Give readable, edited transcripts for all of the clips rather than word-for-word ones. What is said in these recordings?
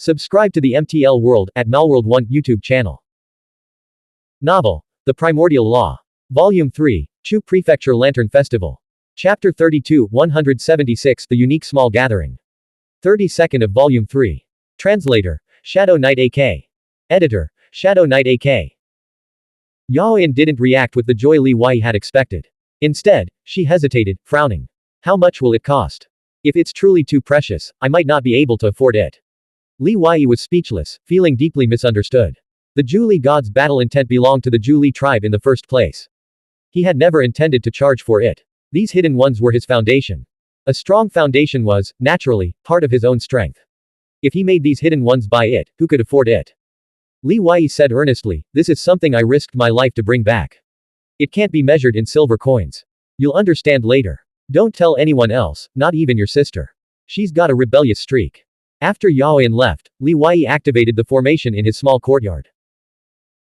Subscribe to the MTL World at Malworld 1 YouTube channel. Novel, The Primordial Law. Volume 3, Chu Prefecture Lantern Festival. Chapter 32, 176, The Unique Small Gathering. 32nd of Volume 3. Translator, Shadow Knight AK. Editor, Shadow Knight AK. Yaoyan didn't react with the joy Li Wei had expected. Instead, she hesitated, frowning. How much will it cost? If it's truly too precious, I might not be able to afford it. Li Wei was speechless, feeling deeply misunderstood. The Zhu God's battle intent belonged to the Zhu tribe in the first place. He had never intended to charge for it. These hidden ones were his foundation. A strong foundation was, naturally, part of his own strength. If he made these hidden ones buy it, who could afford it? Li Wei said earnestly, this is something I risked my life to bring back. It can't be measured in silver coins. You'll understand later. Don't tell anyone else, not even your sister. She's got a rebellious streak. After Yaoyan left, Li Wei activated the formation in his small courtyard.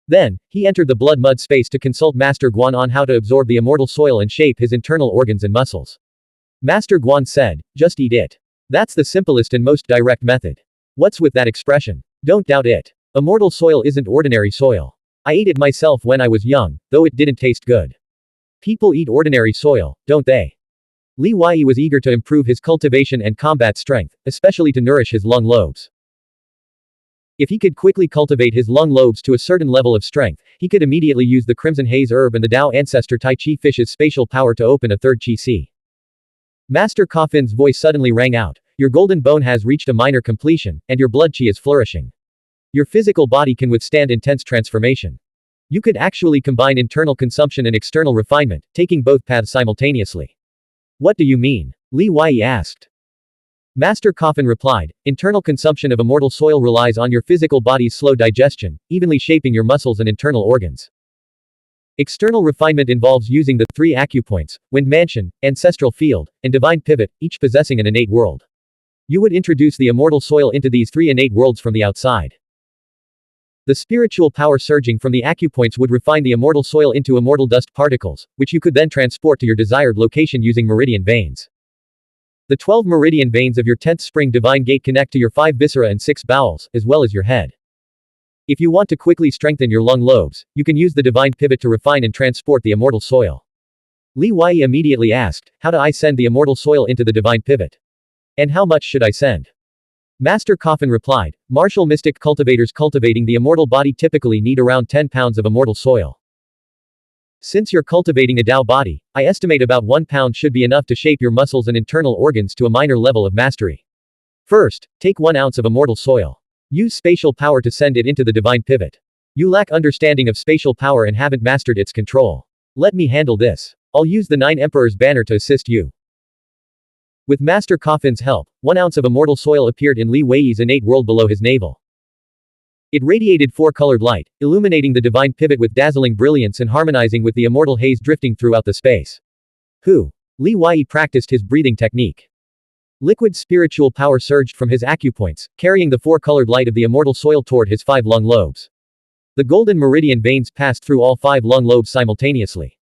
Then, he entered the blood mud space to consult Master Guan on how to absorb the immortal soil and shape his internal organs and muscles. Master Guan said, just eat it. That's the simplest and most direct method. What's with that expression? Don't doubt it. Immortal soil isn't ordinary soil. I ate it myself when I was young, though it didn't taste good. People eat ordinary soil, don't they? Li Wei was eager to improve his cultivation and combat strength, especially to nourish his lung lobes. If he could quickly cultivate his lung lobes to a certain level of strength, he could immediately use the Crimson Haze Herb and the Dao Ancestor Tai Chi Fish's spatial power to open a third Qi Si. Master Coffin's voice suddenly rang out, your golden bone has reached a minor completion, and your blood Qi is flourishing. Your physical body can withstand intense transformation. You could actually combine internal consumption and external refinement, taking both paths simultaneously. What do you mean? Li Wei asked. Master Coffin replied, internal consumption of immortal soil relies on your physical body's slow digestion, evenly shaping your muscles and internal organs. External refinement involves using the 3 acupoints, Wind Mansion, Ancestral Field, and Divine Pivot, each possessing an innate world. You would introduce the immortal soil into these 3 innate worlds from the outside. The spiritual power surging from the acupoints would refine the immortal soil into immortal dust particles, which you could then transport to your desired location using meridian veins. The 12 meridian veins of your 10th spring divine gate connect to your 5 viscera and 6 bowels, as well as your head. If you want to quickly strengthen your lung lobes, you can use the divine pivot to refine and transport the immortal soil. Li Wei immediately asked, how do I send the immortal soil into the divine pivot? And how much should I send? Master Coffin replied, martial mystic cultivators cultivating the immortal body typically need around 10 pounds of immortal soil. Since you're cultivating a Dao body, I estimate about 1 pound should be enough to shape your muscles and internal organs to a minor level of mastery. First, take 1 ounce of immortal soil. Use spatial power to send it into the divine pivot. You lack understanding of spatial power and haven't mastered its control. Let me handle this. I'll use the 9 Emperors banner to assist you. With Master Coffin's help, 1 ounce of immortal soil appeared in Li Wei's innate world below his navel. It radiated 4-colored light, illuminating the divine pivot with dazzling brilliance and harmonizing with the immortal haze drifting throughout the space. Li Wei practiced his breathing technique. Liquid spiritual power surged from his acupoints, carrying the 4-colored light of the immortal soil toward his 5 lung lobes. The golden meridian veins passed through all 5 lung lobes simultaneously.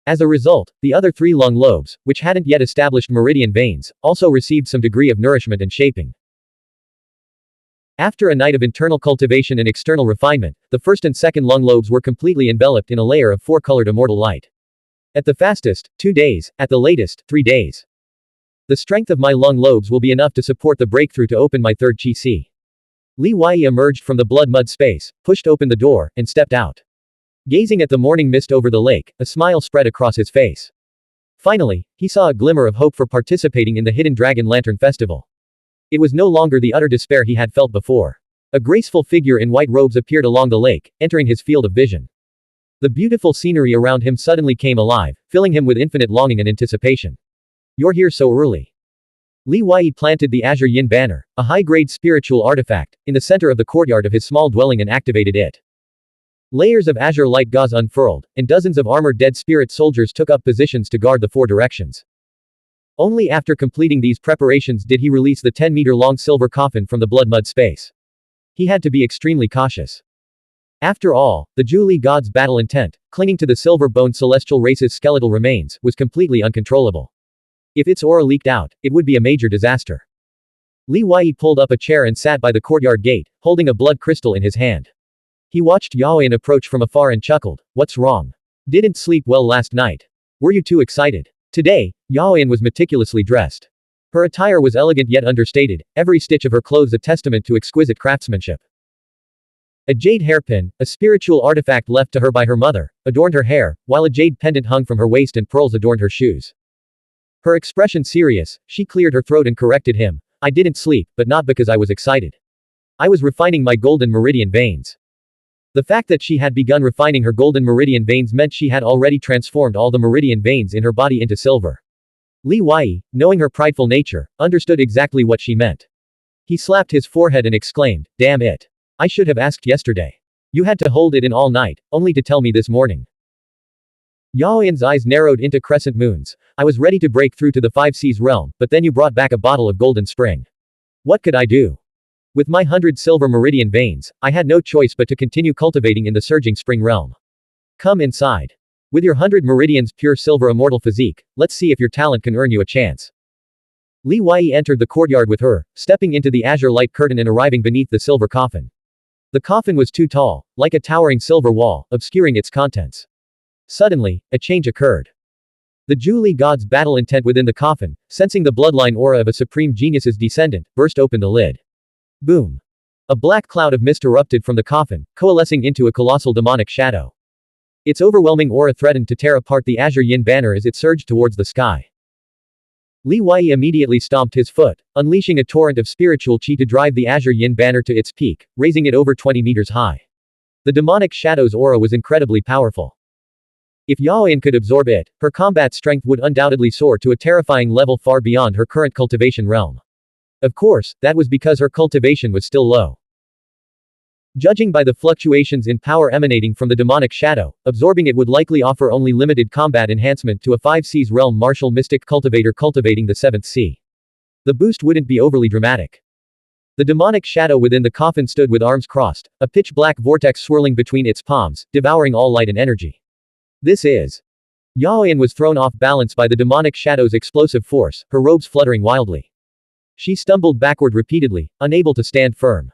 As a result, the other 3 lung lobes, which hadn't yet established meridian veins, also received some degree of nourishment and shaping. After a night of internal cultivation and external refinement, the first and second lung lobes were completely enveloped in a layer of 4-colored immortal light. At the fastest, 2 days, at the latest, 3 days. The strength of my lung lobes will be enough to support the breakthrough to open my third Qi Si. Li Wei emerged from the blood mud space, pushed open the door, and stepped out. Gazing at the morning mist over the lake, a smile spread across his face. Finally, he saw a glimmer of hope for participating in the Hidden Dragon Lantern Festival. It was no longer the utter despair he had felt before. A graceful figure in white robes appeared along the lake, entering his field of vision. The beautiful scenery around him suddenly came alive, filling him with infinite longing and anticipation. You're here so early. Li Wei planted the Azure Yin banner, a high-grade spiritual artifact, in the center of the courtyard of his small dwelling and activated it. Layers of azure light gauze unfurled, and dozens of armored dead spirit soldiers took up positions to guard the 4 directions. Only after completing these preparations did he release the 10-meter-long silver coffin from the blood mud space. He had to be extremely cautious. After all, the Zhu god's battle intent, clinging to the silver-boned celestial race's skeletal remains, was completely uncontrollable. If its aura leaked out, it would be a major disaster. Li Wei pulled up a chair and sat by the courtyard gate, holding a blood crystal in his hand. He watched Yaoyan approach from afar and chuckled. What's wrong? Didn't sleep well last night. Were you too excited? Today, Yaoyan was meticulously dressed. Her attire was elegant yet understated, every stitch of her clothes a testament to exquisite craftsmanship. A jade hairpin, a spiritual artifact left to her by her mother, adorned her hair, while a jade pendant hung from her waist and pearls adorned her shoes. Her expression serious, she cleared her throat and corrected him. I didn't sleep, but not because I was excited. I was refining my golden meridian veins. The fact that she had begun refining her golden meridian veins meant she had already transformed all the meridian veins in her body into silver. Li Wei, knowing her prideful nature, understood exactly what she meant. He slapped his forehead and exclaimed, damn it. I should have asked yesterday. You had to hold it in all night, only to tell me this morning. Yaoyan's eyes narrowed into crescent moons. I was ready to break through to the 5 seas realm, but then you brought back a bottle of golden spring. What could I do? With my 100 silver meridian veins, I had no choice but to continue cultivating in the surging spring realm. Come inside. With your 100 meridians pure silver immortal physique, let's see if your talent can earn you a chance. Li Wei entered the courtyard with her, stepping into the azure light curtain and arriving beneath the silver coffin. The coffin was too tall, like a towering silver wall, obscuring its contents. Suddenly, a change occurred. The Zhu god's battle intent within the coffin, sensing the bloodline aura of a supreme genius's descendant, burst open the lid. Boom. A black cloud of mist erupted from the coffin, coalescing into a colossal demonic shadow. Its overwhelming aura threatened to tear apart the azure yin banner as it surged towards the sky. Li Wei immediately stomped his foot, unleashing a torrent of spiritual qi to drive the azure yin banner to its peak, raising it over 20 meters high. The demonic shadow's aura was incredibly powerful. If Yaoyan could absorb it, her combat strength would undoubtedly soar to a terrifying level far beyond her current cultivation realm. Of course, that was because her cultivation was still low. Judging by the fluctuations in power emanating from the demonic shadow, absorbing it would likely offer only limited combat enhancement to a 5 seas realm martial mystic cultivator cultivating the 7th sea. The boost wouldn't be overly dramatic. The demonic shadow within the coffin stood with arms crossed, a pitch-black vortex swirling between its palms, devouring all light and energy. This is. Yaoyan was thrown off balance by the demonic shadow's explosive force, her robes fluttering wildly. She stumbled backward repeatedly, unable to stand firm.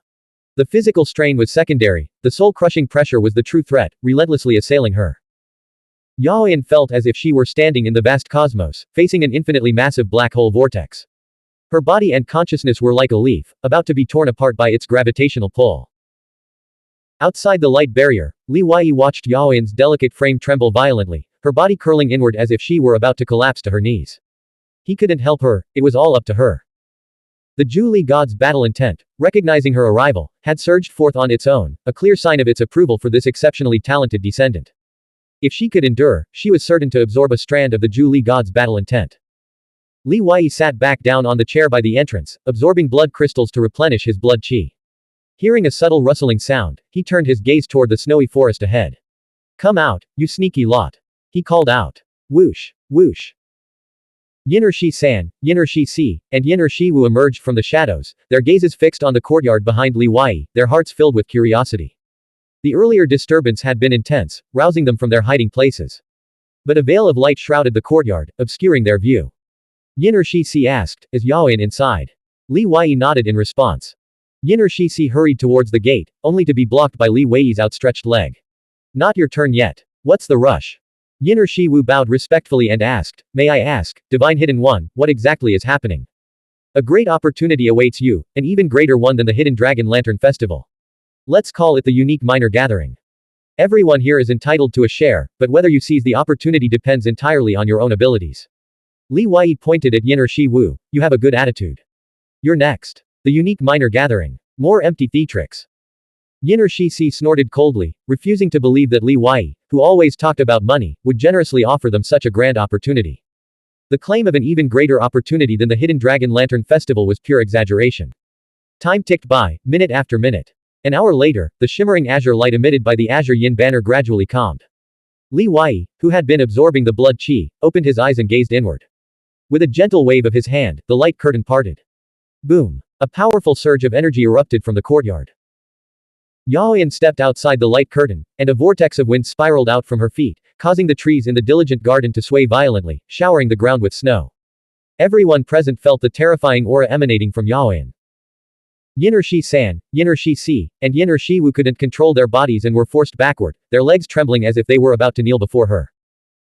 The physical strain was secondary, the soul-crushing pressure was the true threat, relentlessly assailing her. Yaoyan felt as if she were standing in the vast cosmos, facing an infinitely massive black hole vortex. Her body and consciousness were like a leaf, about to be torn apart by its gravitational pull. Outside the light barrier, Li Wei watched Yaoyan's delicate frame tremble violently, her body curling inward as if she were about to collapse to her knees. He couldn't help her, it was all up to her. The Zhu god's battle intent, recognizing her arrival, had surged forth on its own, a clear sign of its approval for this exceptionally talented descendant. If she could endure, she was certain to absorb a strand of the Zhu god's battle intent. Li Wei sat back down on the chair by the entrance, absorbing blood crystals to replenish his blood qi. Hearing a subtle rustling sound, he turned his gaze toward the snowy forest ahead. Come out, you sneaky lot. He called out. Whoosh, whoosh. Yin'er Shi-san, Yin'er Shi-si, and Yin'er Shi-wu emerged from the shadows, their gazes fixed on the courtyard behind Li Wei, their hearts filled with curiosity. The earlier disturbance had been intense, rousing them from their hiding places. But a veil of light shrouded the courtyard, obscuring their view. Yin'er Shi-si asked, is Yaoyan inside? Li Wei nodded in response. Yin'er Shi-si hurried towards the gate, only to be blocked by Li Wei's outstretched leg. Not your turn yet. What's the rush? Yin'er Shi-wu bowed respectfully and asked, may I ask, Divine Hidden One, what exactly is happening? A great opportunity awaits you, an even greater one than the Hidden Dragon Lantern Festival. Let's call it the unique minor gathering. Everyone here is entitled to a share, but whether you seize the opportunity depends entirely on your own abilities. Li Wei pointed at Yin'er Shi-wu, you have a good attitude. You're next. The unique minor gathering. More empty theatrics. Yin'er Shi-si snorted coldly, refusing to believe that Li Wei, who always talked about money, would generously offer them such a grand opportunity. The claim of an even greater opportunity than the Hidden Dragon Lantern Festival was pure exaggeration. Time ticked by, minute after minute. An hour later, the shimmering azure light emitted by the azure yin banner gradually calmed. Li Wei, who had been absorbing the blood qi, opened his eyes and gazed inward. With a gentle wave of his hand, the light curtain parted. Boom. A powerful surge of energy erupted from the courtyard. Yaoyan stepped outside the light curtain, and a vortex of wind spiraled out from her feet, causing the trees in the diligent garden to sway violently, showering the ground with snow. Everyone present felt the terrifying aura emanating from Yaoyan. Yin or Shi-san, Yin or Shi-si, and Yin or Shi-wu couldn't control their bodies and were forced backward, their legs trembling as if they were about to kneel before her.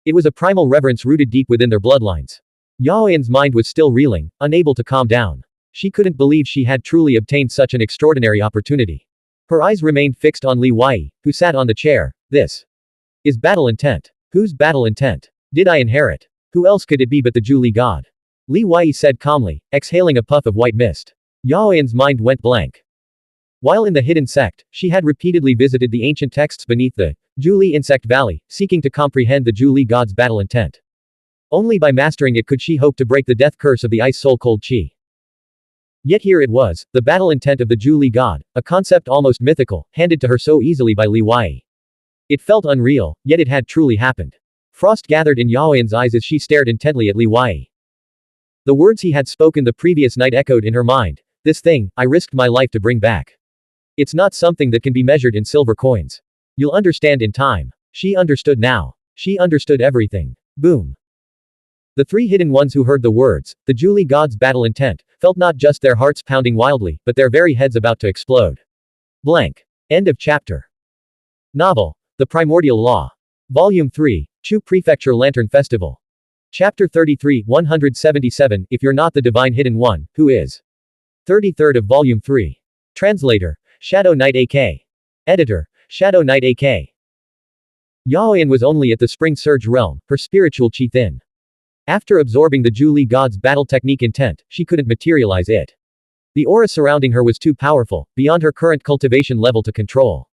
It was a primal reverence rooted deep within their bloodlines. Yaoyan's mind was still reeling, unable to calm down. She couldn't believe she had truly obtained such an extraordinary opportunity. Her eyes remained fixed on Li Wei, who sat on the chair. This is battle intent. Whose battle intent did I inherit? Who else could it be but the Ju Li god? Li Wei said calmly, exhaling a puff of white mist. Yaoyan's mind went blank. While in the hidden sect, she had repeatedly visited the ancient texts beneath the Ju Li Insect Valley, seeking to comprehend the Ju Li god's battle intent. Only by mastering it could she hope to break the death curse of the ice soul cold chi. Yet here it was, the battle intent of the Ju Li god, a concept almost mythical, handed to her so easily by Li Wei. It felt unreal, yet it had truly happened. Frost gathered in Yaoyan's eyes as she stared intently at Li Wei. The words he had spoken the previous night echoed in her mind. This thing, I risked my life to bring back. It's not something that can be measured in silver coins. You'll understand in time. She understood now. She understood everything. Boom. The three hidden ones who heard the words, the Ju Li god's battle intent, felt not just their hearts pounding wildly, but their very heads about to explode. Blank. End of chapter. Novel. The Primordial Law. Volume 3, Chu Prefecture Lantern Festival. Chapter 33, 177, If You're Not the Divine Hidden One, Who Is? 33rd of Volume 3. Translator, Shadow Knight AK. Editor, Shadow Knight AK. Yaoyan was only at the Spring Surge realm, her spiritual chi thin. After absorbing the Ju Li god's battle technique intent, she couldn't materialize it. The aura surrounding her was too powerful, beyond her current cultivation level to control.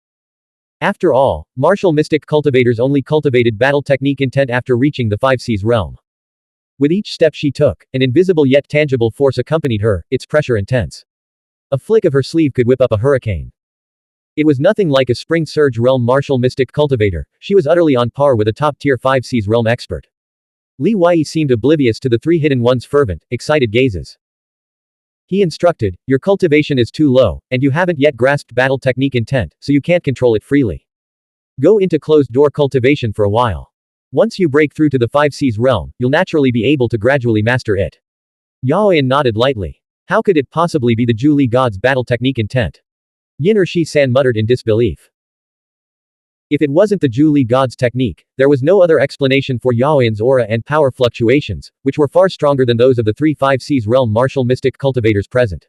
After all, martial mystic cultivators only cultivated battle technique intent after reaching the 5 Seas realm. With each step she took, an invisible yet tangible force accompanied her, its pressure intense. A flick of her sleeve could whip up a hurricane. It was nothing like a Spring Surge realm martial mystic cultivator, she was utterly on par with a top-tier 5 Seas realm expert. Li Wei seemed oblivious to the three hidden ones' fervent, excited gazes. He instructed, your cultivation is too low, and you haven't yet grasped battle technique intent, so you can't control it freely. Go into closed-door cultivation for a while. Once you break through to the 5 Seas realm, you'll naturally be able to gradually master it. Yaoyan nodded lightly. How could it possibly be the Ju Li god's battle technique intent? Yin or Shi-san muttered in disbelief. If it wasn't the Ju Li god's technique, there was no other explanation for Yaoyan's aura and power fluctuations, which were far stronger than those of the 5 Seas realm martial mystic cultivators present.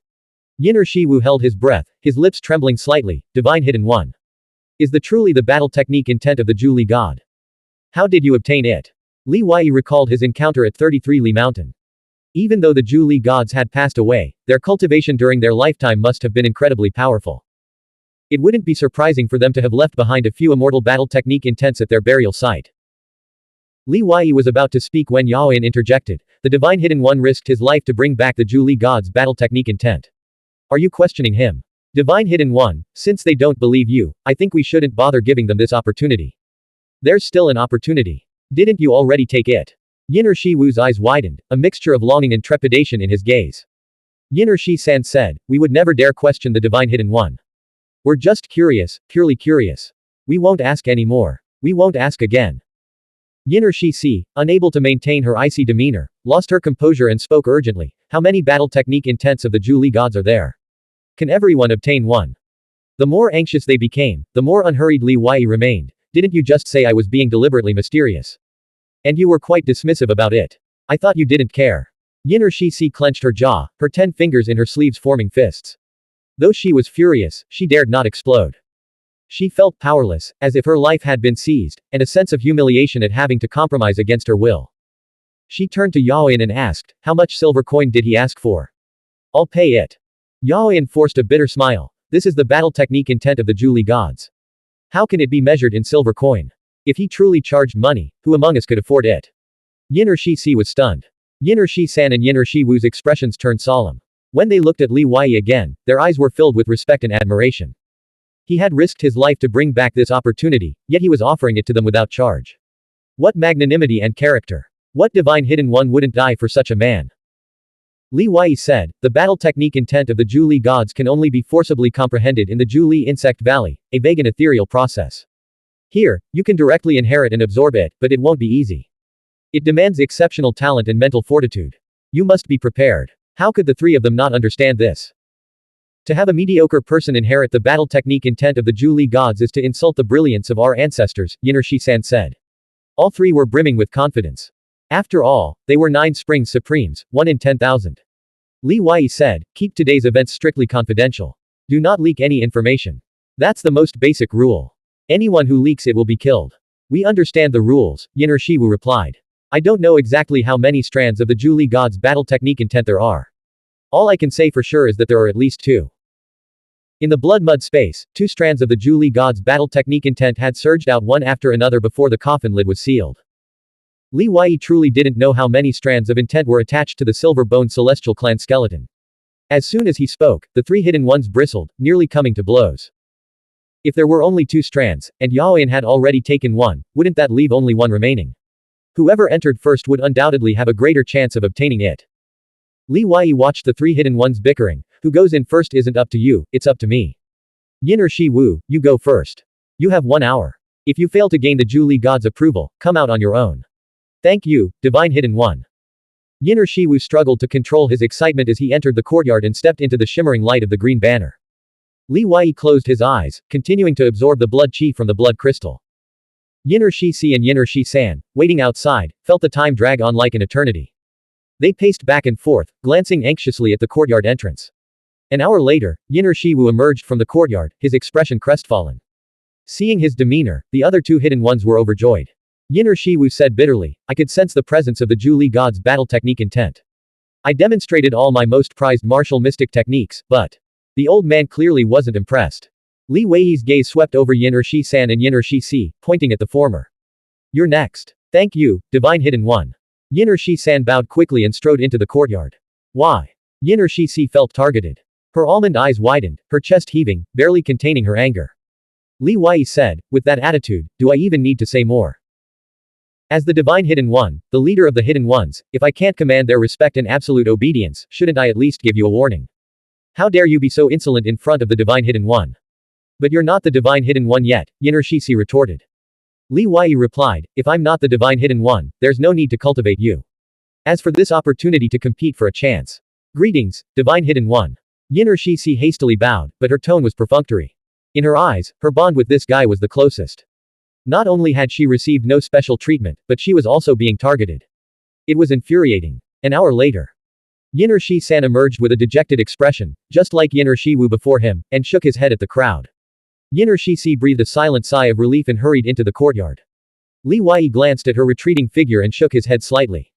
Yin or Shi-wu held his breath, his lips trembling slightly. Divine Hidden One. Is the truly the battle technique intent of the Ju Li god? How did you obtain it? Li Wei recalled his encounter at 33 Li Mountain. Even though the Ju Li gods had passed away, their cultivation during their lifetime must have been incredibly powerful. It wouldn't be surprising for them to have left behind a few immortal battle technique intents at their burial site. Li Wei was about to speak when Yaoyan interjected. The Divine Hidden One risked his life to bring back the Ju Li god's battle technique intent. Are you questioning him? Divine Hidden One, since they don't believe you, I think we shouldn't bother giving them this opportunity. There's still an opportunity. Didn't you already take it? Yin or Shi-wu's eyes widened, a mixture of longing and trepidation in his gaze. Yin or Shi-san said, we would never dare question the Divine Hidden One. We're just curious, purely curious. We won't ask anymore. We won't ask again. Yin or Shi-si, unable to maintain her icy demeanor, lost her composure and spoke urgently. How many battle technique intents of the Ju Li gods are there? Can everyone obtain one? The more anxious they became, the more unhurried Li Wei remained. Didn't you just say I was being deliberately mysterious? And you were quite dismissive about it. I thought you didn't care. Yin or Shi-si clenched her jaw, her 10 fingers in her sleeves forming fists. Though she was furious, she dared not explode. She felt powerless, as if her life had been seized, and a sense of humiliation at having to compromise against her will. She turned to Yaoyan and asked, how much silver coin did he ask for? I'll pay it. Yaoyan forced a bitter smile. This is the battle technique intent of the Ju Li gods. How can it be measured in silver coin? If he truly charged money, who among us could afford it? Yin or Shi-si was stunned. Yin or Shi-san and Yin or Shi-wu's expressions turned solemn. When they looked at Li Wei again, their eyes were filled with respect and admiration. He had risked his life to bring back this opportunity, yet he was offering it to them without charge. What magnanimity and character! What Divine Hidden One wouldn't die for such a man? Li Wei said, the battle technique intent of the Ju Li gods can only be forcibly comprehended in the Ju Li Insect Valley, a vague and ethereal process. Here, you can directly inherit and absorb it, but it won't be easy. It demands exceptional talent and mental fortitude. You must be prepared. How could the three of them not understand this? To have a mediocre person inherit the battle technique intent of the Zhu gods is to insult the brilliance of our ancestors, Yin Shi-san said. All three were brimming with confidence. After all, they were 9 Spring Supremes, 1 in 10,000. Li Wei said, keep today's events strictly confidential. Do not leak any information. That's the most basic rule. Anyone who leaks it will be killed. We understand the rules, Yin Shiwu replied. I don't know exactly how many strands of the Zhu gods battle technique intent there are. All I can say for sure is that there are at least 2. In the blood-mud space, 2 strands of the Zhu gods battle technique intent had surged out one after another before the coffin lid was sealed. Li Wei truly didn't know how many strands of intent were attached to the silver-boned celestial clan skeleton. As soon as he spoke, the 3 hidden ones bristled, nearly coming to blows. If there were only 2 strands, and Yaoyan had already taken one, wouldn't that leave only one remaining? Whoever entered first would undoubtedly have a greater chance of obtaining it. Li Wei watched the 3 hidden ones bickering. Who goes in first isn't up to you, it's up to me. Yin Shi-wu, you go first. You have 1 hour. If you fail to gain the Zhu god's approval, come out on your own. Thank you, Divine Hidden One. Yin Shi-wu struggled to control his excitement as he entered the courtyard and stepped into the shimmering light of the green banner. Li Wei closed his eyes, continuing to absorb the blood chi from the blood crystal. Yin Shi-si and Yin Shi-san, waiting outside, felt the time drag on like an eternity. They paced back and forth, glancing anxiously at the courtyard entrance. An hour later, Yin Shi-wu emerged from the courtyard, his expression crestfallen. Seeing his demeanor, the other 2 hidden ones were overjoyed. Yin Shi-wu said bitterly, I could sense the presence of the Zhu god's battle technique intent. I demonstrated all my most prized martial mystic techniques, but the old man clearly wasn't impressed. Li Wei's gaze swept over Yin Shi-san and Yin Shi-si, pointing at the former. You're next. Thank you, Divine Hidden One. Yin Shi-san bowed quickly and strode into the courtyard. Why? Yin Shi-si felt targeted. Her almond eyes widened, her chest heaving, barely containing her anger. Li Wei said, with that attitude, do I even need to say more? As the Divine Hidden One, the leader of the Hidden Ones, if I can't command their respect and absolute obedience, shouldn't I at least give you a warning? How dare you be so insolent in front of the Divine Hidden One? But you're not the Divine Hidden One yet, Yin Shi-si retorted. Li Wei replied, if I'm not the Divine Hidden One, there's no need to cultivate you. As for this opportunity to compete for a chance. Greetings, Divine Hidden One. Yin Shi-si hastily bowed, but her tone was perfunctory. In her eyes, her bond with this guy was the closest. Not only had she received no special treatment, but she was also being targeted. It was infuriating. An hour later. Yin Shi-san emerged with a dejected expression, just like Yin Shi-wu before him, and shook his head at the crowd. Yin Shi-si breathed a silent sigh of relief and hurried into the courtyard. Li Wei glanced at her retreating figure and shook his head slightly.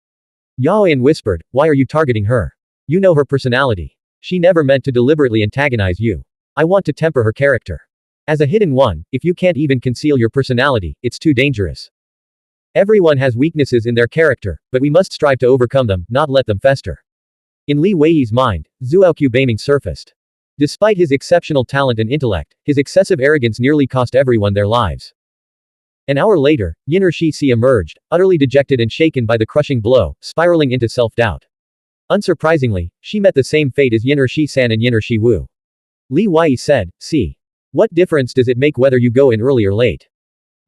Yaoyan whispered, why are you targeting her? You know her personality. She never meant to deliberately antagonize you. I want to temper her character. As a hidden one, if you can't even conceal your personality, it's too dangerous. Everyone has weaknesses in their character, but we must strive to overcome them, not let them fester. In Li Wei's mind, Zhuoqiu Beiming surfaced. Despite his exceptional talent and intellect, his excessive arrogance nearly cost everyone their lives. An hour later, Yin Shi-si emerged, utterly dejected and shaken by the crushing blow, spiraling into self-doubt. Unsurprisingly, she met the same fate as Yin Shi-san and Yin Shi-wu. Li Wei said, see. What difference does it make whether you go in early or late?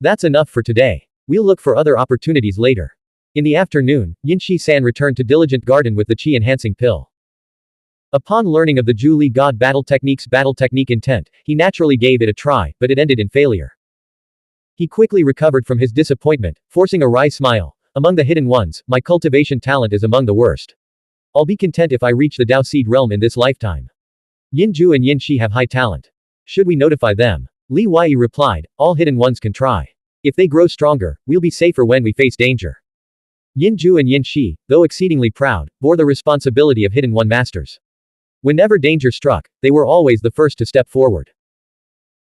That's enough for today. We'll look for other opportunities later. In the afternoon, Yin Shi-san returned to Diligent Garden with the chi-enhancing pill. Upon learning of the Zhu god battle technique intent, he naturally gave it a try, but it ended in failure. He quickly recovered from his disappointment, forcing a wry smile. Among the hidden ones, my cultivation talent is among the worst. I'll be content if I reach the Dao Seed realm in this lifetime. Yin Ju and Yin Shi have high talent. Should we notify them? Li Wei replied, all hidden ones can try. If they grow stronger, we'll be safer when we face danger. Yin Ju and Yin Shi, though exceedingly proud, bore the responsibility of hidden one masters. Whenever danger struck, they were always the first to step forward.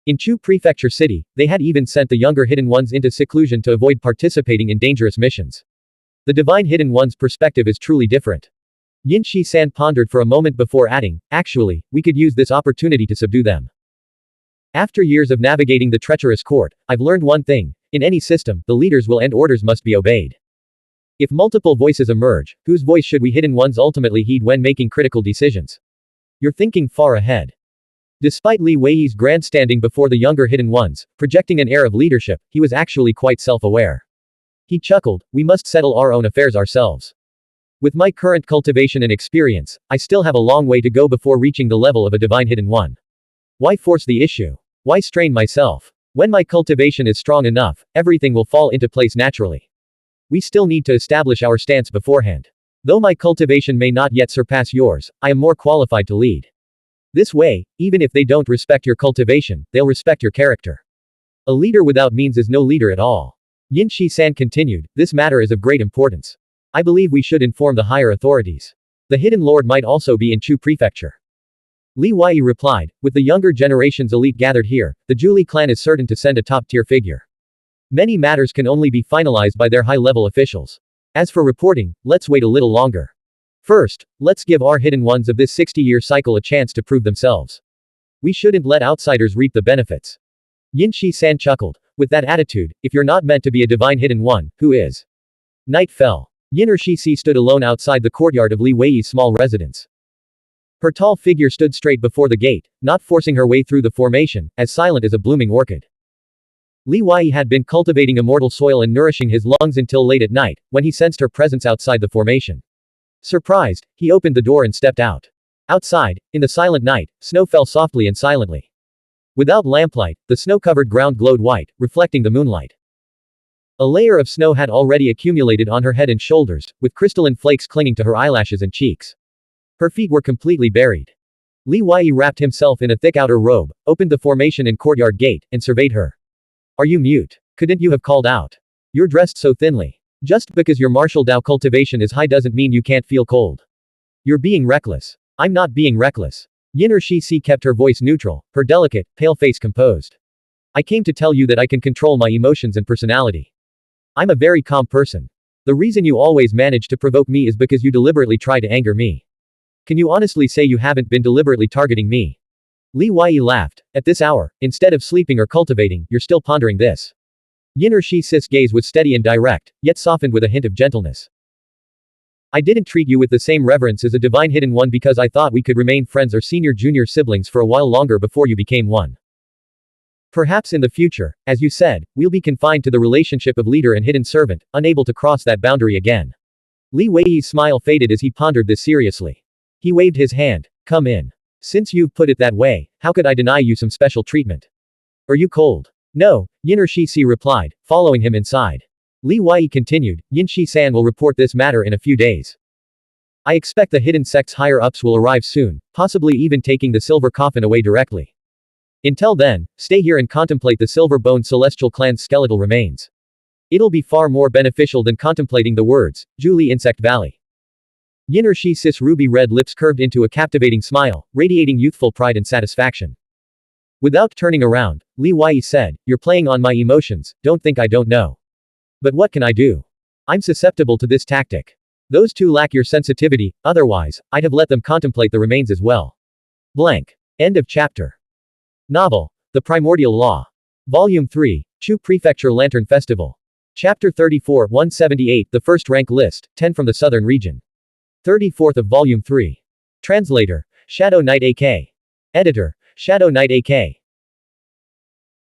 In Chu Prefecture City, they had even sent the younger hidden ones into seclusion to avoid participating in dangerous missions. The divine hidden one's perspective is truly different. Yin Shi-san pondered for a moment before adding, actually, we could use this opportunity to subdue them. After years of navigating the treacherous court, I've learned one thing. In any system, the leaders will and orders must be obeyed. If multiple voices emerge, whose voice should we hidden ones ultimately heed when making critical decisions? You're thinking far ahead. Despite Li Wei's grandstanding before the younger hidden ones, projecting an air of leadership, he was actually quite self-aware. He chuckled, we must settle our own affairs ourselves. With my current cultivation and experience, I still have a long way to go before reaching the level of a divine hidden one. Why force the issue? Why strain myself? When my cultivation is strong enough, everything will fall into place naturally. We still need to establish our stance beforehand. Though my cultivation may not yet surpass yours, I am more qualified to lead. This way, even if they don't respect your cultivation, they'll respect your character. A leader without means is no leader at all. Yin Shi-san continued, this matter is of great importance. I believe we should inform the higher authorities. The Hidden Lord might also be in Chu Prefecture. Li Wei replied, with the younger generation's elite gathered here, the Zhuli clan is certain to send a top-tier figure. Many matters can only be finalized by their high-level officials. As for reporting, let's wait a little longer. First, let's give our hidden ones of this 60-year cycle a chance to prove themselves. We shouldn't let outsiders reap the benefits. Yin Shi-san chuckled, with that attitude, if you're not meant to be a divine hidden one, who is? Night fell. Yin Shi stood alone outside the courtyard of Li Wei's small residence. Her tall figure stood straight before the gate, not forcing her way through the formation, as silent as a blooming orchid. Li Wei had been cultivating immortal soil and nourishing his lungs until late at night, when he sensed her presence outside the formation. Surprised, he opened the door and stepped out. Outside, in the silent night, snow fell softly and silently. Without lamplight, the snow-covered ground glowed white, reflecting the moonlight. A layer of snow had already accumulated on her head and shoulders, with crystalline flakes clinging to her eyelashes and cheeks. Her feet were completely buried. Li Wei wrapped himself in a thick outer robe, opened the formation and courtyard gate, and surveyed her. Are you mute? Couldn't you have called out? You're dressed so thinly. Just because your martial Dao cultivation is high doesn't mean you can't feel cold. You're being reckless. I'm not being reckless. Yin Shi kept her voice neutral, her delicate, pale face composed. I came to tell you that I can control my emotions and personality. I'm a very calm person. The reason you always manage to provoke me is because you deliberately try to anger me. Can you honestly say you haven't been deliberately targeting me? Li Wei laughed. At this hour, instead of sleeping or cultivating, you're still pondering this. Yin Shi's gaze was steady and direct, yet softened with a hint of gentleness. I didn't treat you with the same reverence as a divine hidden one because I thought we could remain friends or senior-junior siblings for a while longer before you became one. Perhaps in the future, as you said, we'll be confined to the relationship of leader and hidden servant, unable to cross that boundary again. Li Wei's smile faded as he pondered this seriously. He waved his hand. Come in. Since you've put it that way, how could I deny you some special treatment? Are you cold? No, Yin Shi replied, following him inside. Li Wei continued, Yin Shi-san will report this matter in a few days. I expect the hidden sect's higher-ups will arrive soon, possibly even taking the silver coffin away directly. Until then, stay here and contemplate the silver-boned celestial clan's skeletal remains. It'll be far more beneficial than contemplating the words, Zhuli Insect Valley. Yin Shi's ruby-red lips curved into a captivating smile, radiating youthful pride and satisfaction. Without turning around, Li Wei said, you're playing on my emotions, don't think I don't know. But what can I do? I'm susceptible to this tactic. Those two lack your sensitivity, otherwise, I'd have let them contemplate the remains as well. Blank. End of chapter. Novel. The Primordial Law. Volume 3, Chu Prefecture Lantern Festival. Chapter 34, 178, The First Rank List, 10 from the Southern Region. 34th of Volume 3. Translator, Shadow Knight AK. Editor, Shadow Knight AK.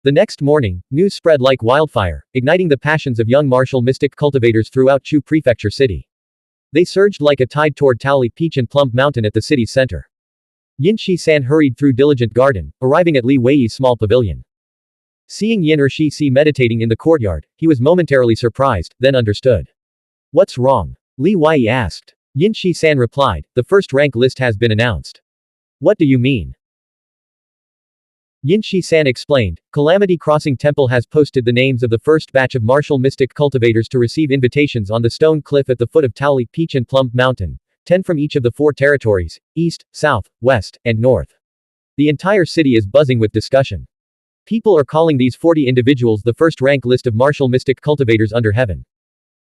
The next morning, news spread like wildfire, igniting the passions of young martial mystic cultivators throughout Chu Prefecture City. They surged like a tide toward Taoli Peach and Plum Mountain at the city's center. Yin Shi-san hurried through Diligent Garden, arriving at Li Wei's small pavilion. Seeing Yin Shi meditating in the courtyard, he was momentarily surprised, then understood. What's wrong? Li Wei asked. Yin Shi-san replied, the first rank list has been announced. What do you mean? Yin Shi-san explained, Calamity Crossing Temple has posted the names of the first batch of martial mystic cultivators to receive invitations on the stone cliff at the foot of Taoli Peach and Plum Mountain, 10 from each of the 4 territories, east, south, west, and north. The entire city is buzzing with discussion. People are calling these 40 individuals the first rank list of martial mystic cultivators under heaven.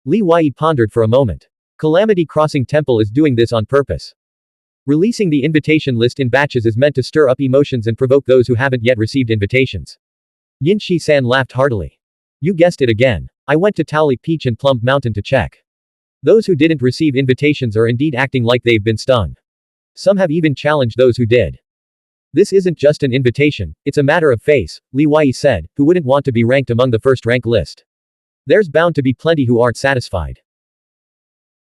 Li Wei pondered for a moment. Calamity Crossing Temple is doing this on purpose. Releasing the invitation list in batches is meant to stir up emotions and provoke those who haven't yet received invitations. Yin Shi-san laughed heartily. You guessed it again. I went to Taoli Peach and Plum Mountain to check. Those who didn't receive invitations are indeed acting like they've been stung. Some have even challenged those who did. This isn't just an invitation, it's a matter of face, Li Wei said, who wouldn't want to be ranked among the first rank list. There's bound to be plenty who aren't satisfied.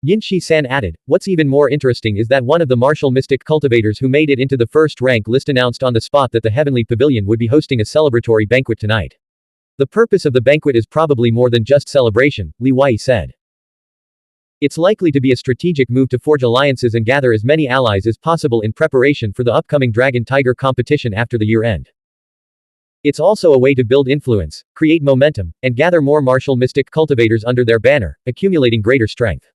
Yin Shi-san added, what's even more interesting is that one of the martial mystic cultivators who made it into the first rank list announced on the spot that the Heavenly Pavilion would be hosting a celebratory banquet tonight. The purpose of the banquet is probably more than just celebration, Li Wei said. It's likely to be a strategic move to forge alliances and gather as many allies as possible in preparation for the upcoming Dragon Tiger competition after the year end. It's also a way to build influence, create momentum, and gather more martial mystic cultivators under their banner, accumulating greater strength.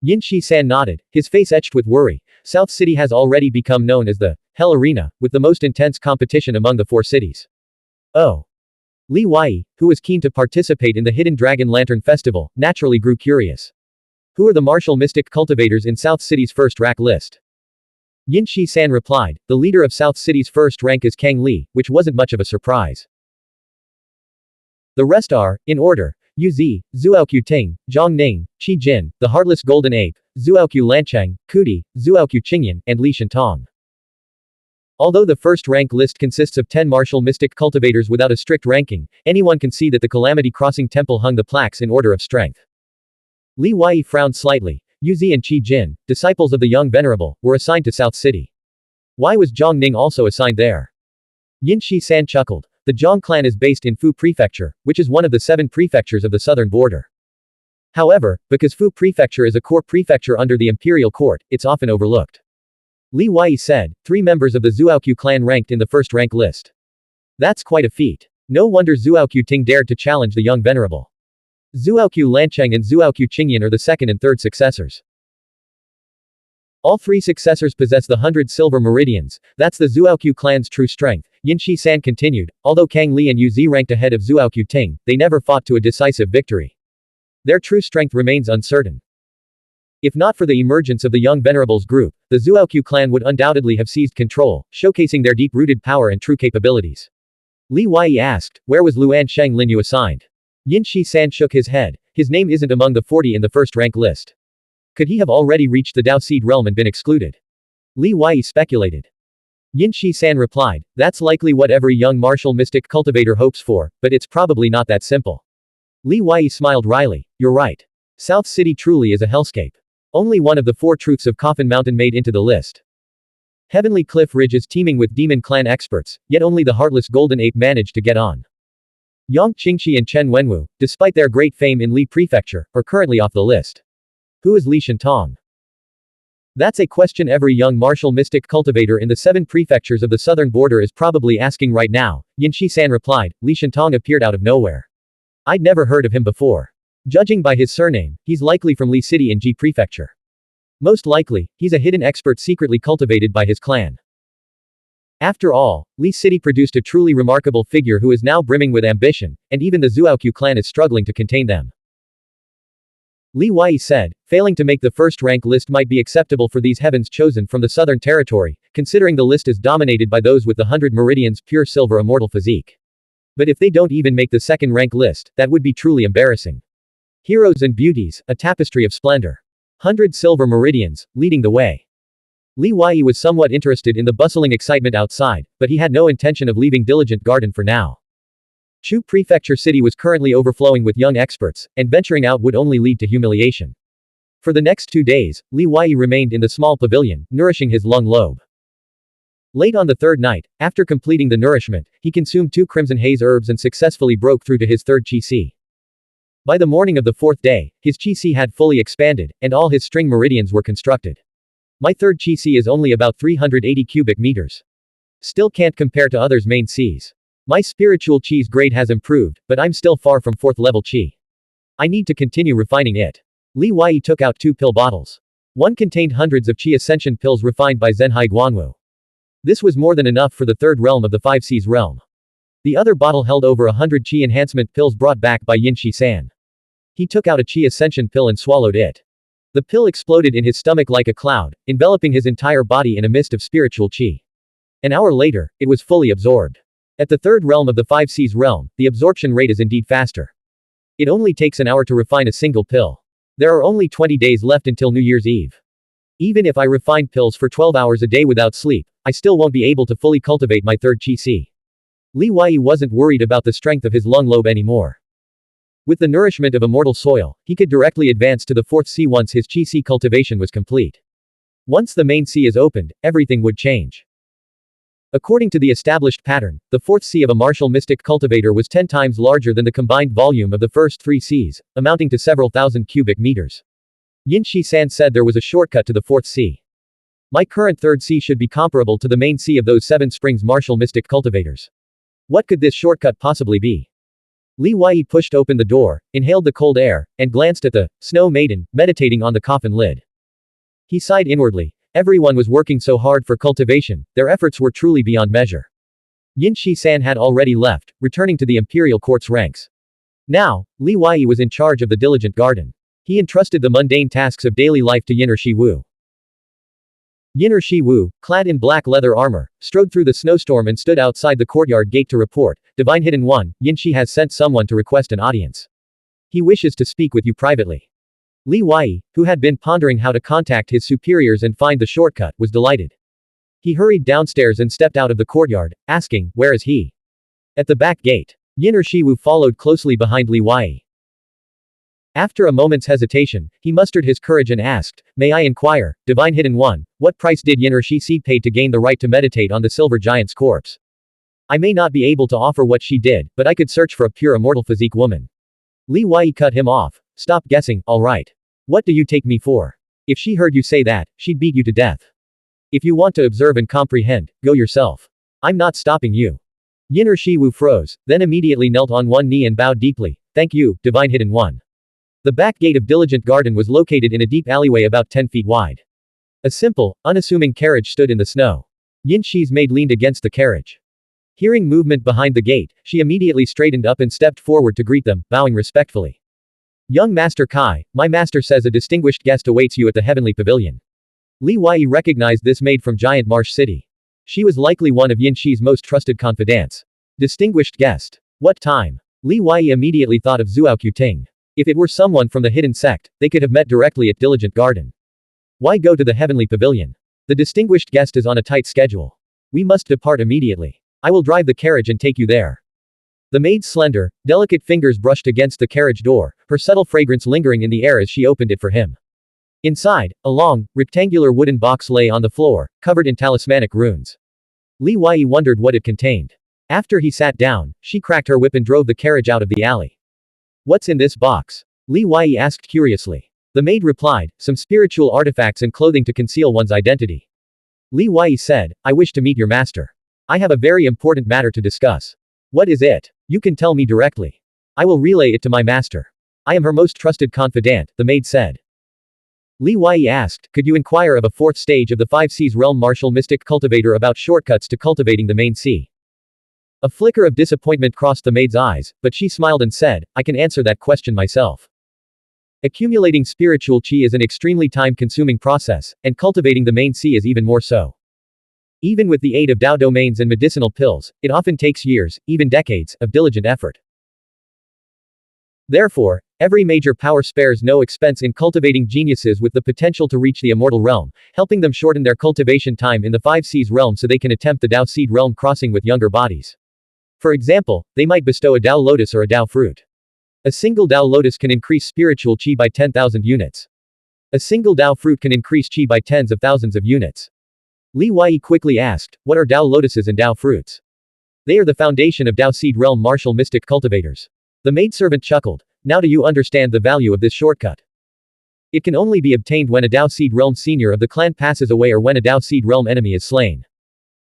Yin Shi-san nodded, his face etched with worry. South City has already become known as the Hell Arena, with the most intense competition among the 4 cities. Oh. Li Wei, who was keen to participate in the Hidden Dragon Lantern Festival, naturally grew curious. Who are the martial mystic cultivators in South City's first rank list? Yin Shi-san replied, the leader of South City's first rank is Kang Li, which wasn't much of a surprise. The rest are, in order, Yu Zi, Zuoqiu Ting, Zhang Ning, Qi Jin, the Heartless Golden Ape, Zuoqiu Lancheng, Kuti, Zuoqiu Qingyan, and Li Shentong. Although the first rank list consists of 10 martial mystic cultivators without a strict ranking, anyone can see that the Calamity Crossing Temple hung the plaques in order of strength. Li Wei frowned slightly. Yu Zi and Qi Jin, disciples of the Young Venerable, were assigned to South City. Why was Zhang Ning also assigned there? Yin Shi-san chuckled. The Zhang clan is based in Fu Prefecture, which is one of the 7 prefectures of the southern border. However, because Fu Prefecture is a core prefecture under the imperial court, it's often overlooked. Li Wei said, 3 members of the Zuoqiu clan ranked in the first rank list. That's quite a feat. No wonder Zuoqiu Ting dared to challenge the Young Venerable. Zuoqiu Lancheng and Zuoqiu Qingyan are the second and third successors. All 3 successors possess the 100 silver meridians, that's the Zuoqiu clan's true strength, Yin Shi-san continued. Although Kang Li and Yu Zi ranked ahead of Zuoqiu Ting, they never fought to a decisive victory. Their true strength remains uncertain. If not for the emergence of the Young Venerables group, the Zuoqiu clan would undoubtedly have seized control, showcasing their deep-rooted power and true capabilities. Li Wei asked, where was Luan Sheng Linyu assigned? Yin Shi-san shook his head. His name isn't among the 40 in the first rank list. Could he have already reached the Dao Seed realm and been excluded? Li Wei speculated. Yin Shi-san replied, that's likely what every young martial mystic cultivator hopes for, but it's probably not that simple. Li Wei smiled wryly. You're right. South City truly is a hellscape. Only one of the 4 truths of Coffin Mountain made into the list. Heavenly Cliff Ridge is teeming with Demon Clan experts, yet only the Heartless Golden Ape managed to get on. Yang Qingxi and Chen Wenwu, despite their great fame in Li Prefecture, are currently off the list. Who is Li Shentong? That's a question every young martial mystic cultivator in the 7 prefectures of the southern border is probably asking right now, Yin Shi-san replied. Li Shentong appeared out of nowhere. I'd never heard of him before. Judging by his surname, he's likely from Li City in Ji Prefecture. Most likely, he's a hidden expert secretly cultivated by his clan. After all, Li City produced a truly remarkable figure who is now brimming with ambition, and even the Zuoqiu clan is struggling to contain them. Li Wei said, failing to make the first rank list might be acceptable for these heavens chosen from the southern territory, considering the list is dominated by those with the 100 meridians pure silver immortal physique. But if they don't even make the second rank list, that would be truly embarrassing. Heroes and beauties, a tapestry of splendor. 100 silver meridians, leading the way. Li Wei was somewhat interested in the bustling excitement outside, but he had no intention of leaving Diligent Garden for now. Chu Prefecture City was currently overflowing with young experts, and venturing out would only lead to humiliation. For the next 2 days, Li Wei remained in the small pavilion, nourishing his lung lobe. Late on the 3rd night, after completing the nourishment, he consumed 2 crimson haze herbs and successfully broke through to his 3rd Qi. By the morning of the 4th day, his Qi had fully expanded, and all his string meridians were constructed. My 3rd Qi is only about 380 cubic meters. Still can't compare to others' main Cs. My spiritual Qi's grade has improved, but I'm still far from 4th level Qi. I need to continue refining it. Li Wei took out 2 pill bottles. One contained hundreds of Qi ascension pills refined by Zhenhai Guanwu. This was more than enough for the 3rd realm of the 5 Cs realm. The other bottle held over 100 Qi enhancement pills brought back by Yin Shi-san. He took out a Qi ascension pill and swallowed it. The pill exploded in his stomach like a cloud, enveloping his entire body in a mist of spiritual Qi. An hour later, it was fully absorbed. At the 3rd realm of the 5 Cs realm, the absorption rate is indeed faster. It only takes an hour to refine a single pill. There are only 20 days left until New Year's Eve. Even if I refine pills for 12 hours a day without sleep, I still won't be able to fully cultivate my 3rd Qi. Li Wei wasn't worried about the strength of his lung lobe anymore. With the nourishment of immortal soil, he could directly advance to the fourth sea once his Qi Sea cultivation was complete. Once the main sea is opened, everything would change. According to the established pattern, the fourth sea of a martial mystic cultivator was 10 times larger than the combined volume of the first 3 seas, amounting to several thousand cubic meters. Yin Shi-san said there was a shortcut to the fourth sea. My current third sea should be comparable to the main sea of those 7 springs martial mystic cultivators. What could this shortcut possibly be? Li Wei pushed open the door, inhaled the cold air, and glanced at the snow maiden, meditating on the coffin lid. He sighed inwardly. Everyone was working so hard for cultivation, their efforts were truly beyond measure. Yin Shi-san had already left, returning to the imperial court's ranks. Now, Li Wei was in charge of the diligent garden. He entrusted the mundane tasks of daily life to Yin Shi Wu. Yin Shi Wu, clad in black leather armor, strode through the snowstorm and stood outside the courtyard gate to report, Divine Hidden One, Yin Shi has sent someone to request an audience. He wishes to speak with you privately. Li Wei, who had been pondering how to contact his superiors and find the shortcut, was delighted. He hurried downstairs and stepped out of the courtyard, asking, where is he? At the back gate. Yin Shi Wu followed closely behind Li Wei. After a moment's hesitation, he mustered his courage and asked, may I inquire, Divine Hidden One, what price did Yin Shi pay to gain the right to meditate on the silver giant's corpse? I may not be able to offer what she did, but I could search for a pure immortal physique woman. Li Wei cut him off. Stop guessing, alright. What do you take me for? If she heard you say that, she'd beat you to death. If you want to observe and comprehend, go yourself. I'm not stopping you. Yin Shi Wu froze, then immediately knelt on one knee and bowed deeply. Thank you, Divine Hidden One. The back gate of Diligent Garden was located in a deep alleyway about 10 feet wide. A simple, unassuming carriage stood in the snow. Yin Shi's maid leaned against the carriage. Hearing movement behind the gate, she immediately straightened up and stepped forward to greet them, bowing respectfully. Young Master Kai, my master says a distinguished guest awaits you at the Heavenly Pavilion. Li Wei recognized this maid from Giant Marsh City. She was likely one of Yin Shi's most trusted confidants. Distinguished guest. What time? Li Wei immediately thought of Zhuo Ting. If it were someone from the hidden sect, they could have met directly at Diligent Garden. Why go to the Heavenly Pavilion? The distinguished guest is on a tight schedule. We must depart immediately. I will drive the carriage and take you there. The maid's slender, delicate fingers brushed against the carriage door, her subtle fragrance lingering in the air as she opened it for him. Inside, a long, rectangular wooden box lay on the floor, covered in talismanic runes. Li Wei wondered what it contained. After he sat down, she cracked her whip and drove the carriage out of the alley. What's in this box? Li Wei asked curiously. The maid replied, some spiritual artifacts and clothing to conceal one's identity. Li Wei said, I wish to meet your master. I have a very important matter to discuss. What is it? You can tell me directly. I will relay it to my master. I am her most trusted confidant, the maid said. Li Wei asked, could you inquire of a fourth stage of the 5 Seas realm martial mystic cultivator about shortcuts to cultivating the main sea? A flicker of disappointment crossed the maid's eyes, but she smiled and said, I can answer that question myself. Accumulating spiritual qi is an extremely time-consuming process, and cultivating the main sea is even more so. Even with the aid of Dao domains and medicinal pills, it often takes years, even decades, of diligent effort. Therefore, every major power spares no expense in cultivating geniuses with the potential to reach the immortal realm, helping them shorten their cultivation time in the 5 Seas realm so they can attempt the Dao seed realm crossing with younger bodies. For example, they might bestow a Dao lotus or a Dao fruit. A single Dao lotus can increase spiritual qi by 10,000 units. A single Dao fruit can increase qi by tens of thousands of units. Li Wei quickly asked, what are Dao lotuses and Dao fruits? They are the foundation of Dao seed realm martial mystic cultivators. The maidservant chuckled. Now do you understand the value of this shortcut? It can only be obtained when a Dao seed realm senior of the clan passes away or when a Dao seed realm enemy is slain.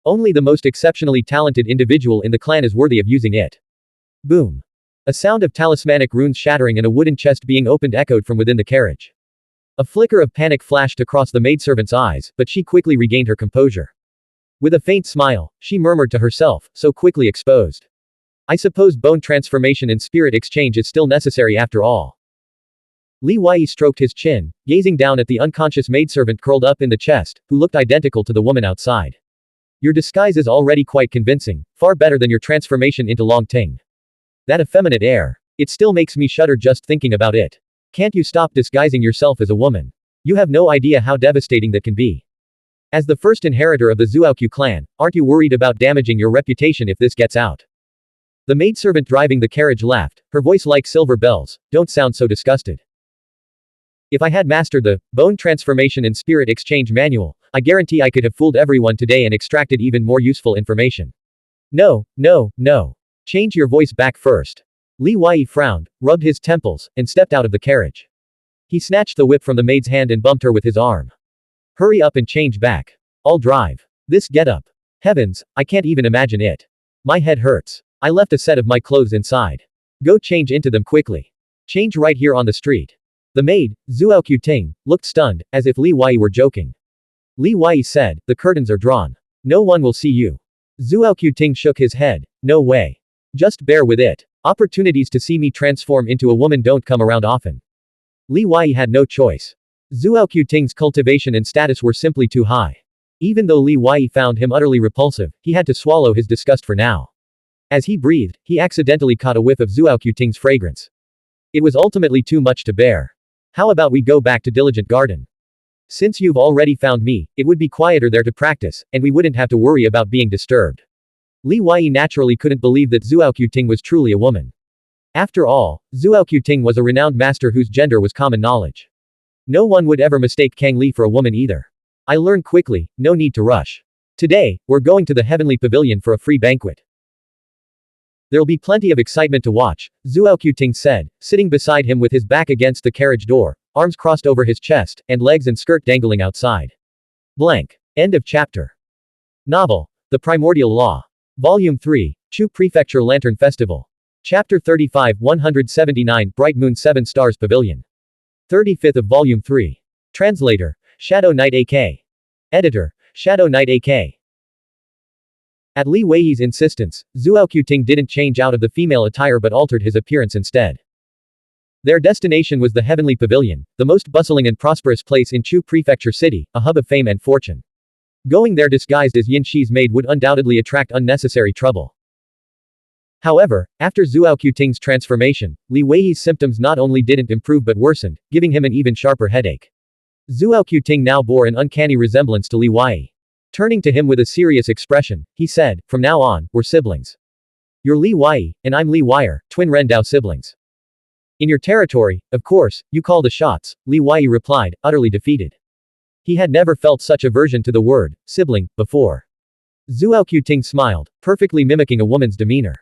Only the most exceptionally talented individual in the clan is worthy of using it. Boom. A sound of talismanic runes shattering and a wooden chest being opened echoed from within the carriage. A flicker of panic flashed across the maidservant's eyes, but she quickly regained her composure. With a faint smile, she murmured to herself, so quickly exposed. I suppose bone transformation and spirit exchange is still necessary after all. Li Wei stroked his chin, gazing down at the unconscious maidservant curled up in the chest, who looked identical to the woman outside. Your disguise is already quite convincing, far better than your transformation into Long Ting. That effeminate air. It still makes me shudder just thinking about it. Can't you stop disguising yourself as a woman? You have no idea how devastating that can be. As the first inheritor of the Zhuo clan, aren't you worried about damaging your reputation if this gets out? The maidservant driving the carriage laughed, her voice like silver bells. Don't sound so disgusted. If I had mastered the bone transformation and spirit exchange manual, I guarantee I could have fooled everyone today and extracted even more useful information. No, no, no. Change your voice back first. Li Wei frowned, rubbed his temples, and stepped out of the carriage. He snatched the whip from the maid's hand and bumped her with his arm. Hurry up and change back. I'll drive. This getup. Heavens, I can't even imagine it. My head hurts. I left a set of my clothes inside. Go change into them quickly. Change right here on the street. The maid, Zhuo Ting, looked stunned, as if Li Wei were joking. Li Wei said, the curtains are drawn. No one will see you. Zhuo Ting shook his head. No way. Just bear with it. Opportunities to see me transform into a woman don't come around often. Li Wei had no choice. Zhuo Ting's cultivation and status were simply too high. Even though Li Wei found him utterly repulsive, he had to swallow his disgust for now. As he breathed, he accidentally caught a whiff of Zhuo Ting's fragrance. It was ultimately too much to bear. How about we go back to Diligent Garden? Since you've already found me, it would be quieter there to practice, and we wouldn't have to worry about being disturbed. Li Wei naturally couldn't believe that Zhuo Ting was truly a woman. After all, Zhuo Ting was a renowned master whose gender was common knowledge. No one would ever mistake Kang Li for a woman either. I learned quickly, no need to rush. Today, we're going to the Heavenly Pavilion for a free banquet. There'll be plenty of excitement to watch, Zhuo Ting said, sitting beside him with his back against the carriage door, arms crossed over his chest, and legs and skirt dangling outside. Blank. End of chapter. Novel. The Primordial Law. Volume 3, Chu Prefecture Lantern Festival. Chapter 35 179 Bright Moon 7 Stars Pavilion. 35th of Volume 3. Translator, Shadow Knight AK. Editor, Shadow Knight AK. At Li Wei's insistence, Zhuo Ting didn't change out of the female attire but altered his appearance instead. Their destination was the Heavenly Pavilion, the most bustling and prosperous place in Chu Prefecture City, a hub of fame and fortune. Going there disguised as Yin Shi's maid would undoubtedly attract unnecessary trouble. However, after Zhuo Ting's transformation, Li Wei's symptoms not only didn't improve but worsened, giving him an even sharper headache. Zhuo Ting now bore an uncanny resemblance to Li Wei. Turning to him with a serious expression, he said, from now on, we're siblings. You're Li Wei, and I'm Li Wire, twin Rendao siblings. In your territory, of course, you call the shots, Li Wei replied, utterly defeated. He had never felt such aversion to the word, sibling, before. Zhuo Ting smiled, perfectly mimicking a woman's demeanor.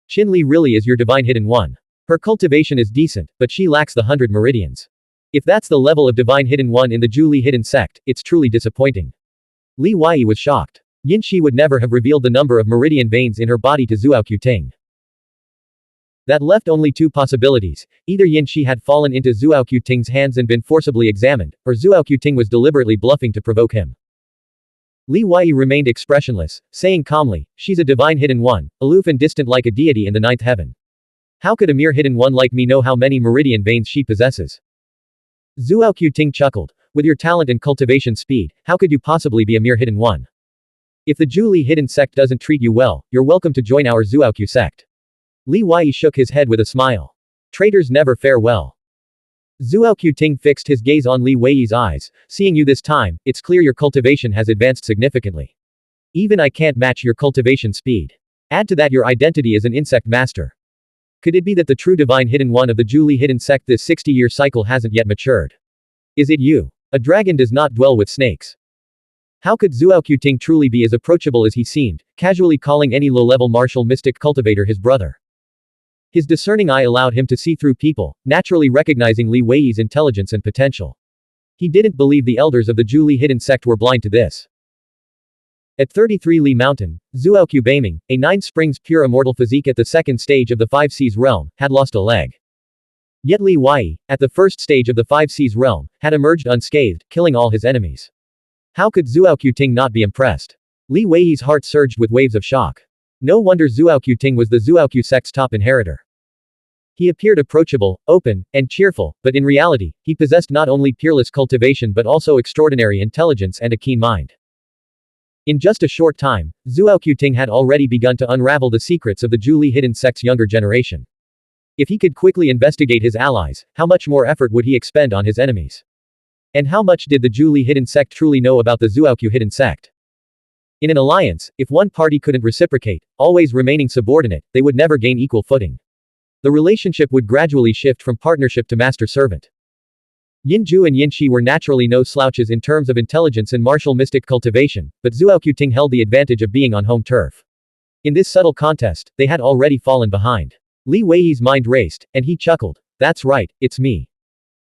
Qin Li really is your divine hidden one. Her cultivation is decent, but she lacks the 100 meridians. If that's the level of divine hidden one in the Zhu Li hidden sect, it's truly disappointing. Li Wei was shocked. Yin Shi would never have revealed the number of meridian veins in her body to Zhuo Ting. That left only two possibilities: either Yin Shi had fallen into Zhuo Ting's hands and been forcibly examined, or Zhuo Ting was deliberately bluffing to provoke him. Li Wei remained expressionless, saying calmly, she's a divine hidden one, aloof and distant like a deity in the ninth heaven. How could a mere hidden one like me know how many meridian veins she possesses? Zhuo Ting chuckled. With your talent and cultivation speed, how could you possibly be a mere hidden one? If the Zhu Li hidden sect doesn't treat you well, you're welcome to join our Zhuo sect. Li Wei shook his head with a smile. Traitors never fare well. Zhuo Ting fixed his gaze on Li Wei's eyes. Seeing you this time, it's clear your cultivation has advanced significantly. Even I can't match your cultivation speed. Add to that your identity as an insect master. Could it be that the true divine hidden one of the Zhu Li hidden sect this 60-year cycle hasn't yet matured? Is it you? A dragon does not dwell with snakes. How could Zhuo Ting truly be as approachable as he seemed, casually calling any low-level martial mystic cultivator his brother? His discerning eye allowed him to see through people, naturally recognizing Li Wei's intelligence and potential. He didn't believe the elders of the Zhu Li hidden sect were blind to this. At 33 Li Mountain, Zhuo Beiming, a 9 springs pure immortal physique at the second stage of the 5 Seas realm, had lost a leg. Yet Li Wei, at the first stage of the 5 Seas realm, had emerged unscathed, killing all his enemies. How could Zhuo Ting not be impressed? Li Wei's heart surged with waves of shock. No wonder Zhuo Ting was the Zhuo sect's top inheritor. He appeared approachable, open, and cheerful, but in reality, he possessed not only peerless cultivation but also extraordinary intelligence and a keen mind. In just a short time, Zhuo Ting had already begun to unravel the secrets of the Zhu Li hidden sect's younger generation. If he could quickly investigate his allies, how much more effort would he expend on his enemies? And how much did the Zhu Li hidden sect truly know about the Zhuo hidden sect? In an alliance, if one party couldn't reciprocate, always remaining subordinate, they would never gain equal footing. The relationship would gradually shift from partnership to master-servant. Yinju and Yinshi were naturally no slouches in terms of intelligence and martial mystic cultivation, but Zuoqiuting held the advantage of being on home turf. In this subtle contest, they had already fallen behind. Li Weiyi's mind raced, and he chuckled. That's right, it's me.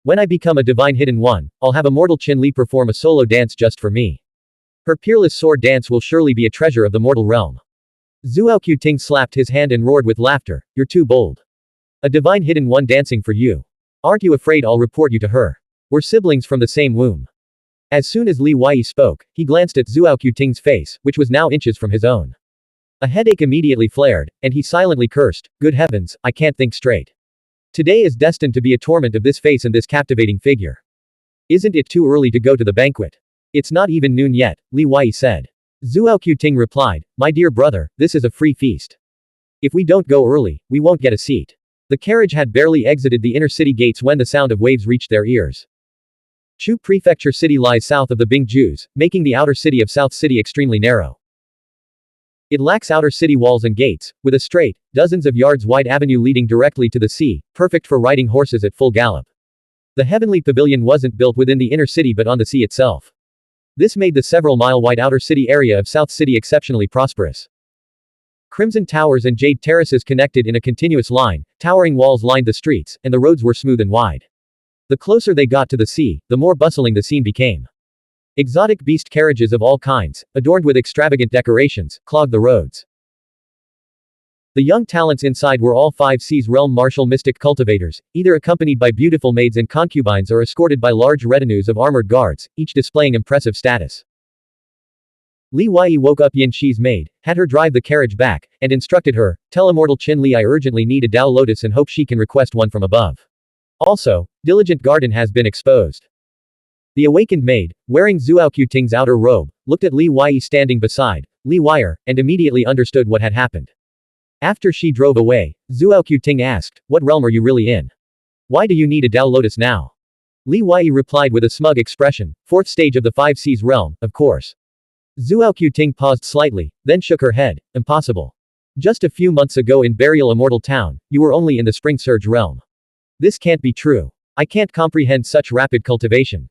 When I become a divine hidden one, I'll have Immortal Qin Li perform a solo dance just for me. Her peerless sword dance will surely be a treasure of the mortal realm. Zuoqiuting slapped his hand and roared with laughter. You're too bold. A divine hidden one dancing for you. Aren't you afraid I'll report you to her? We're siblings from the same womb. As soon as Li Weiyi spoke, he glanced at Zuoqiuting's face, which was now inches from his own. A headache immediately flared, and he silently cursed, good heavens, I can't think straight. Today is destined to be a torment of this face and this captivating figure. Isn't it too early to go to the banquet? It's not even noon yet, Li Weiyi said. Zuoqiuting replied, my dear brother, this is a free feast. If we don't go early, we won't get a seat. The carriage had barely exited the inner city gates when the sound of waves reached their ears. Chu Prefecture City lies south of the Bingjus, making the outer city of South City extremely narrow. It lacks outer city walls and gates, with a straight, dozens of yards wide avenue leading directly to the sea, perfect for riding horses at full gallop. The heavenly pavilion wasn't built within the inner city but on the sea itself. This made the several-mile-wide outer city area of South City exceptionally prosperous. Crimson towers and jade terraces connected in a continuous line, towering walls lined the streets, and the roads were smooth and wide. The closer they got to the sea, the more bustling the scene became. Exotic beast carriages of all kinds, adorned with extravagant decorations, clogged the roads. The young talents inside were all 5 Seas realm martial mystic cultivators, either accompanied by beautiful maids and concubines or escorted by large retinues of armored guards, each displaying impressive status. Li Weiyi woke up Yinshi's maid, had her drive the carriage back, and instructed her, tell Immortal Qin Li I urgently need a Tao Lotus and hope she can request one from above. Also, Diligent Garden has been exposed. The awakened maid, wearing Zuoqiuting's outer robe, looked at Li Weiyi standing beside Li Weiyi, and immediately understood what had happened. After she drove away, Zuoqiuting asked, what realm are you really in? Why do you need a Tao Lotus now? Li Weiyi replied with a smug expression, 4th stage of the 5 Seas realm, of course. Zuoqiuting paused slightly, then shook her head, impossible. Just a few months ago in Burial Immortal Town, you were only in the Spring Surge realm. This can't be true. I can't comprehend such rapid cultivation.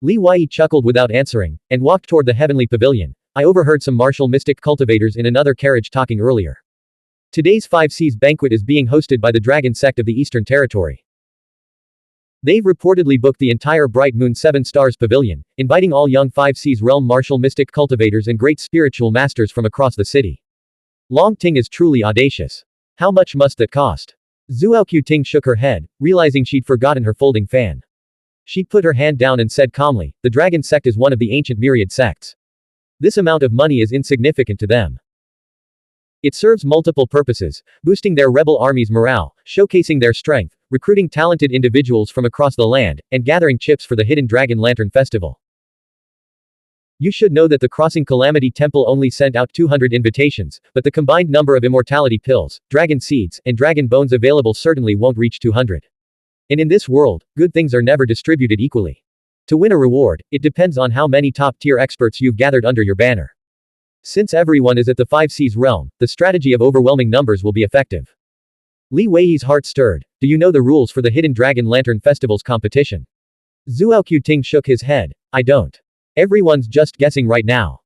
Li Weiyi chuckled without answering, and walked toward the heavenly pavilion. I overheard some martial mystic cultivators in another carriage talking earlier. Today's 5 Seas banquet is being hosted by the Dragon Sect of the Eastern Territory. They've reportedly booked the entire Bright Moon 7 Stars Pavilion, inviting all young 5 Seas realm martial mystic cultivators and great spiritual masters from across the city. Long Ting is truly audacious. How much must that cost? Zuoqiuting shook her head, realizing she'd forgotten her folding fan. She put her hand down and said calmly, the Dragon Sect is one of the ancient myriad sects. This amount of money is insignificant to them. It serves multiple purposes, boosting their rebel army's morale, showcasing their strength, recruiting talented individuals from across the land, and gathering chips for the Hidden Dragon Lantern Festival. You should know that the Crossing Calamity Temple only sent out 200 invitations, but the combined number of immortality pills, dragon seeds, and dragon bones available certainly won't reach 200. And in this world, good things are never distributed equally. To win a reward, it depends on how many top-tier experts you've gathered under your banner. Since everyone is at the 5 Seas realm, the strategy of overwhelming numbers will be effective. Li Weiyi's heart stirred. Do you know the rules for the Hidden Dragon Lantern Festival's competition? Zuoqiuting shook his head. I don't. Everyone's just guessing right now.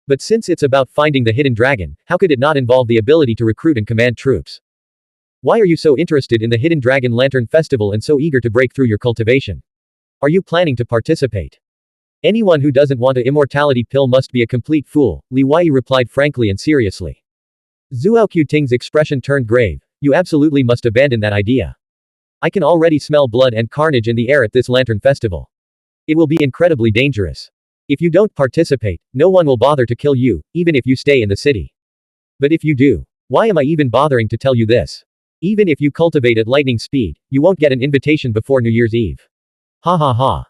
But since it's about finding the hidden dragon, how could it not involve the ability to recruit and command troops? Why are you so interested in the Hidden Dragon Lantern Festival and so eager to break through your cultivation? Are you planning to participate? Anyone who doesn't want an immortality pill must be a complete fool, Li Weiyi replied frankly and seriously. Zuoqiuting's expression turned grave. You absolutely must abandon that idea. I can already smell blood and carnage in the air at this lantern festival. It will be incredibly dangerous. If you don't participate, no one will bother to kill you, even if you stay in the city. But if you do, why am I even bothering to tell you this? Even if you cultivate at lightning speed, you won't get an invitation before New Year's Eve. Ha ha ha.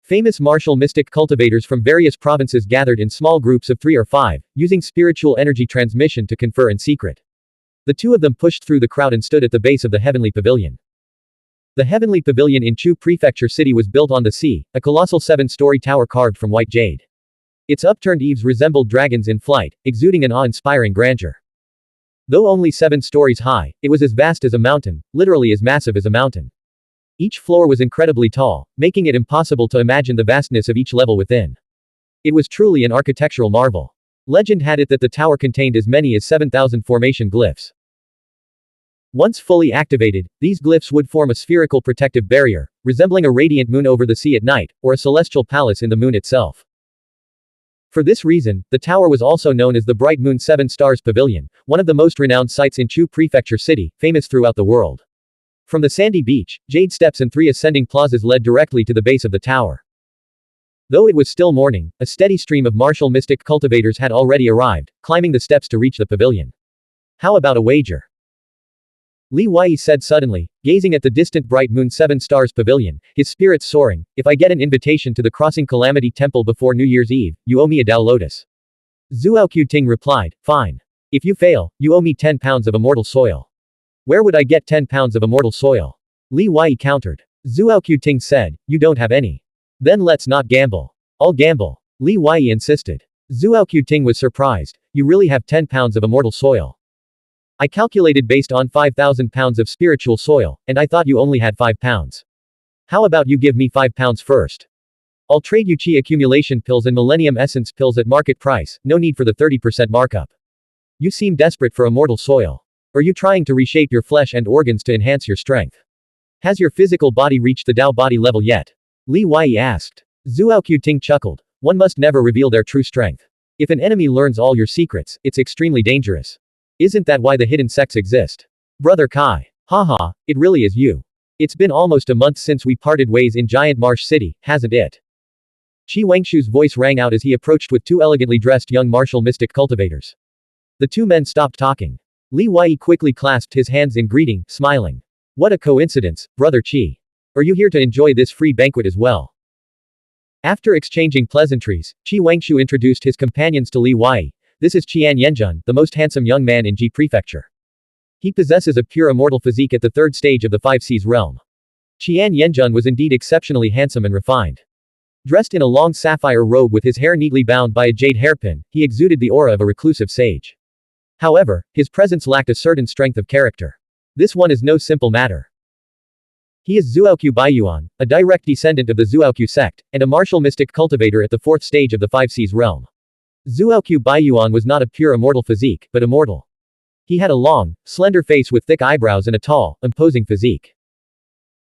Famous martial mystic cultivators from various provinces gathered in small groups of 3 or 5, using spiritual energy transmission to confer in secret. The two of them pushed through the crowd and stood at the base of the Heavenly Pavilion. The Heavenly Pavilion in Chu Prefecture City was built on the sea, a colossal 7-story tower carved from white jade. Its upturned eaves resembled dragons in flight, exuding an awe-inspiring grandeur. Though only 7 stories high, it was as vast as a mountain, literally as massive as a mountain. Each floor was incredibly tall, making it impossible to imagine the vastness of each level within. It was truly an architectural marvel. Legend had it that the tower contained as many as 7,000 formation glyphs. Once fully activated, these glyphs would form a spherical protective barrier, resembling a radiant moon over the sea at night, or a celestial palace in the moon itself. For this reason, the tower was also known as the Bright Moon 7 Stars Pavilion, one of the most renowned sites in Chu Prefecture City, famous throughout the world. From the sandy beach, jade steps and 3 ascending plazas led directly to the base of the tower. Though it was still morning, a steady stream of martial mystic cultivators had already arrived, climbing the steps to reach the pavilion. How about a wager? Li Wei said suddenly, gazing at the distant Bright Moon 7 Stars Pavilion, his spirits soaring. If I get an invitation to the Crossing Calamity Temple before New Year's Eve, you owe me a Dao Lotus. Zhuo Ting replied, fine. If you fail, you owe me 10 pounds of immortal soil. Where would I get 10 pounds of immortal soil? Li Wei countered. Zhuo Ting said, you don't have any. Then let's not gamble. I'll gamble. Li Wei insisted. Zhuo Ting was surprised. You really have 10 pounds of immortal soil. I calculated based on 5,000 pounds of spiritual soil, and I thought you only had 5 pounds. How about you give me 5 pounds first? I'll trade you Qi accumulation pills and Millennium Essence pills at market price, no need for the 30% markup. You seem desperate for immortal soil. Are you trying to reshape your flesh and organs to enhance your strength? Has your physical body reached the Dao body level yet? Li Wei asked. Zhuo Ting chuckled. One must never reveal their true strength. If an enemy learns all your secrets, it's extremely dangerous. Isn't that why the hidden sects exist? Brother Kai. Haha, it really is you. It's been almost a month since we parted ways in Giant Marsh City, hasn't it? Qi Wangshu's voice rang out as he approached with 2 elegantly dressed young martial mystic cultivators. The 2 men stopped talking. Li Wei quickly clasped his hands in greeting, smiling. What a coincidence, Brother Qi. Are you here to enjoy this free banquet as well? After exchanging pleasantries, Qi Wangshu introduced his companions to Li Wei. This is Qian Yanjun, the most handsome young man in Ji Prefecture. He possesses a pure immortal physique at the 3rd stage of the 5 Seas realm. Qian Yanjun was indeed exceptionally handsome and refined. Dressed in a long sapphire robe with his hair neatly bound by a jade hairpin, he exuded the aura of a reclusive sage. However, his presence lacked a certain strength of character. This one is no simple matter. He is Zhuoqiu Baiyuan, a direct descendant of the Zhuoqiu sect, and a martial mystic cultivator at the 4th stage of the 5 Seas realm. Zhuoqiu Baiyuan was not a pure immortal physique, but immortal. He had a long, slender face with thick eyebrows and a tall, imposing physique.